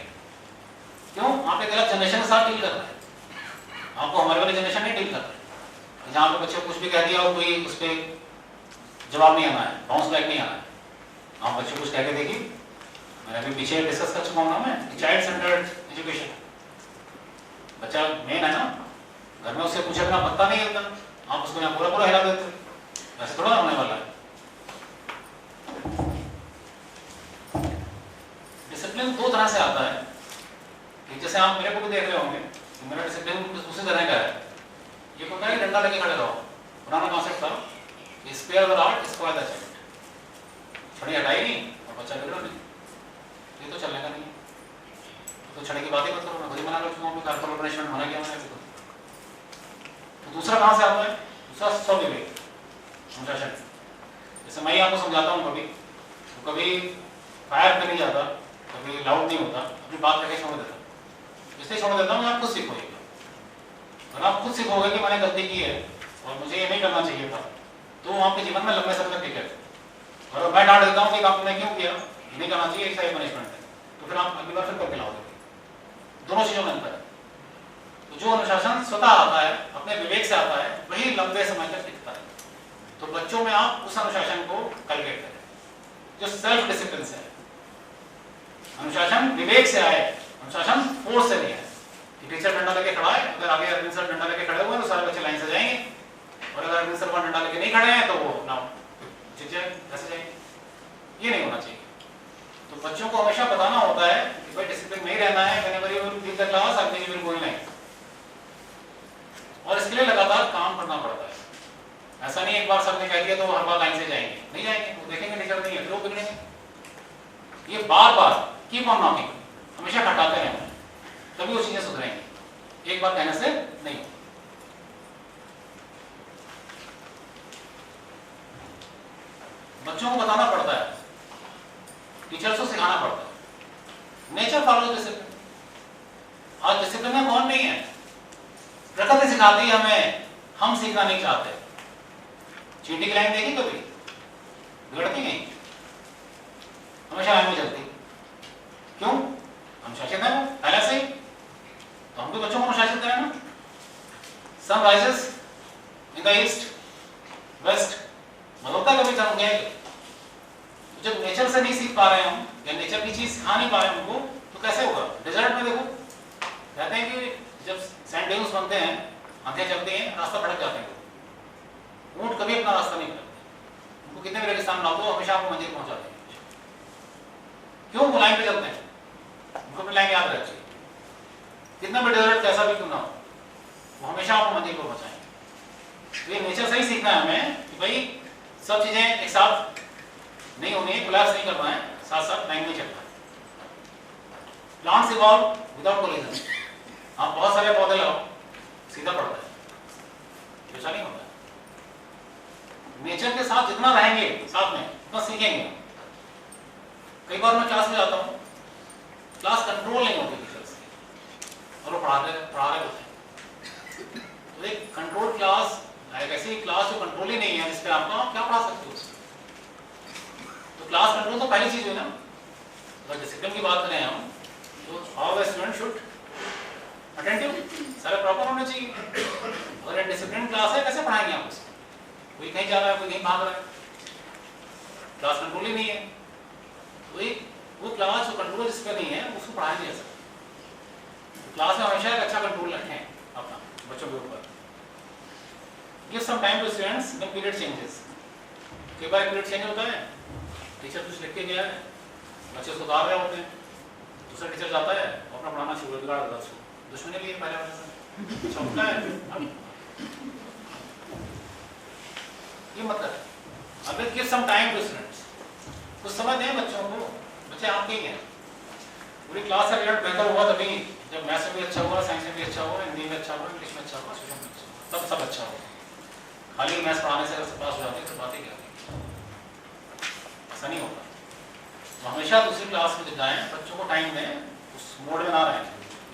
क्यों? आप एक अलग जनरेशन के साथ डील कर रहे हैं, आपको हमारे वाली जनरेशन नहीं डील कर रहे। जहाँ पे बच्चे को कुछ भी कह दिया और कोई उस पर जवाब नहीं आना है, बाउंस बैक नहीं आना है। आप बच्चे को कुछ कह के देखिए, मैंने अभी पीछे डिस्कस कर चुका हूँ ना मैं, चाइल्ड सेंटर्ड एजुकेशन। बच्चा मेन है ना, घर में उससे पूछे बिना पत्ता नहीं हिलता, आप उसको यहाँ पूरा पूरा हिला देते, ऐसे थोड़ा होने वाला है। डिसिप्लिन 2 तरह से आता है, जैसे आप मेरे को भी देख रहे होंगे, तो मेरा डिसिप्लिन उसी तरह का है। ये को क्या डंडा लेके खड़े रहो, पुराना कॉन्सेप्ट था, spare the rod square the child. छड़ी हटाई नहीं और बच्चा बिगड़ा नहीं, ये तो चलने का नहीं। तो छड़ी की बात ही मत करो, मैं खुद ही मना कर चुका हूँ, कॉर्पोरल पनिशमेंट होना क्या होना है। तो दूसरा कहाँ से आता है? दूसरा स्वविवेक, अनुशासन। जैसे मैं ही आपको समझाता हूँ, कभी तो कभी फायर पे नहीं जाता, कभी लाउड नहीं होता, अपनी बात करके छोड़ देता हूँ। इसलिए छोड़ देता हूँ, आप खुद सीखोगे। अगर आप खुद सीखोगे कि मैंने गलती की है और मुझे ये नहीं करना चाहिए था, तो आपके जीवन में लंबे समय तक टिके। और मैं डांट देता हूँ कि काम तुमने क्यों किया, नहीं करना चाहिए, एक सही पनिशमेंट है, तो फिर आप अगली बार फिर करके लाओगे। दोनों चीजों में अंतर है। तो जो अनुशासन स्वतः आता है, अपने विवेक से आता है, वही लंबे समय तक टिकता है। तो बच्चों में आप उस अनुशासन को कल्टिवेट करें जो सेल्फ डिसिप्लिन से है। अनुशासन विवेक से आए, अनुशासन फोर्स से नहीं है कि टीचर डंडा लेके खड़ा है, अगर आगे अरविंद सर डंडा लेके खड़े हुए हैं तो सारे बच्चे लाइन से जाएंगे, और अगर अरविंद सर वहां डंडा लेके नहीं खड़े हैं तो वो ना ऐसे जाएंगे। ये नहीं होना चाहिए। तो बच्चों को हमेशा बताना होता है कि भाई डिसिप्लिन नहीं रहना है, whenever you will leave the class, I think you will go in line। और इसके लिए लगातार काम करना पड़ता है। ऐसा नहीं एक बार सर ने कह दिया तो हर बार लाइन से जाएंगे, नहीं जाएंगे, वो देखेंगे टीचर नहीं है, फिर वो बिगड़ेंगे। ये बार बार कीप ऑन नॉकिंग, हमेशा खटाते रहना, तभी वो चीजें सुधरेंगी। एक बार कहने से नहीं होगा। बच्चों को बताना पड़ता है, टीचर्स को सिखाना पड़ता है। Nature follows discipline. आज डिसिप्लिन में कौन नहीं है? प्रकृति सिखाती है हमें, हम सीखना नहीं चाहते। चींटी की लाइन देखी कभी? बिगड़ती नहीं, हमेशा लाइन में चलती। क्यों? अनुशासित है वो पहले से ही, तो हम भी बच्चों को अनुशासित करें ना। Sun rises in the east west, बदलता कभी सन उगेगा। जब नेचर से नहीं सीख पा रहे हैं हम, या नेचर की चीज सिखा नहीं पा रहे हैं उनको, तो कैसे होगा? डेजर्ट में देखो, कहते हैं कि जब सैंड ड्यून्स बनते हैं, आंखें चलती हैं, रास्ता भटक जाते हैं। ऊंट कभी अपना रास्ता नहीं भटकते, उनको कितने भी रेगिस्तान डाल दो, हमेशा वो मंजिल पहुंच जाते हैं। क्यों? वो लाइन पे चलते हैं, उनको अपनी लाइन याद रहती है। कितना भी डेजर्ट कैसा भी क्यों ना हो, वो हमेशा आपको मंजिल को पहुंचाएंगे। तो ये नेचर से ही सीखना है हमें कि भाई सब चीजें एक साथ नहीं होनी है, कोलैप्स नहीं करना है, साथ साथ लाइन में चलना है। Plants evolve without collision. आप बहुत सारे पौधे लगाओ, सीधा पड़ता है, ऐसा नहीं होता। नेचर के साथ जितना रहेंगे साथ में, उतना सीखेंगे। कई बार मैं क्लास में जाता हूँ, क्लास कंट्रोल नहीं होती टीचर्स की, और वो पढ़ा रहे होते हैं। तो एक कंट्रोल क्लास, एक ऐसी क्लास जो कंट्रोल ही नहीं है, जिसपे आप क्या पढ़ा सकते हो? तो क्लास कंट्रोल तो पहली चीज है ना। अगर डिसिप्लिन की बात करें हम, तो how a student should attentive, सारे प्रॉपर होने चाहिए। अगर एक डिसिप्लिन क्लास है, कैसे पढ़ाएंगे आप उसको? कोई कहीं जा रहा है, कोई कहीं भाग रहा है, क्लास कंट्रोल ही नहीं है। तो वो क्लास जो कंट्रोल जिस पे नहीं है, उसको पढ़ाया नहीं जा सकता। क्लास में हमेशा एक अच्छा कंट्रोल रखें अपना बच्चों के ऊपर। Give some time to students when period changes. कई बार पीरियड चेंज होता है, टीचर कुछ लिख के गया है, बच्चे सुधार रहे होते हैं, दूसरा टीचर जाता है और अपना पढ़ाना शुरू कर देता है। दुश्मनी भी है पहले वाले से, चौंकता है। ये मतलब अब give some time to students, कुछ समय दें बच्चों को। बच्चे आपके ही हैं। पूरी क्लास का रिजल्ट बेहतर हुआ तभी जब मैथ्स में भी अच्छा हुआ, साइंस में भी अच्छा हुआ, हिंदी में अच्छा हुआ, इंग्लिश में अच्छा हुआ, सोशल में अच्छा हुआ, तब सब अच्छा हुआ। खाली मैथ्स पढ़ाने से अगर पास हो जाते तो बात ही क्या थी? ऐसा नहीं होता। तो हमेशा दूसरी क्लास में जब जाएं, बच्चों को टाइम दें, उस मोड में ना रहें।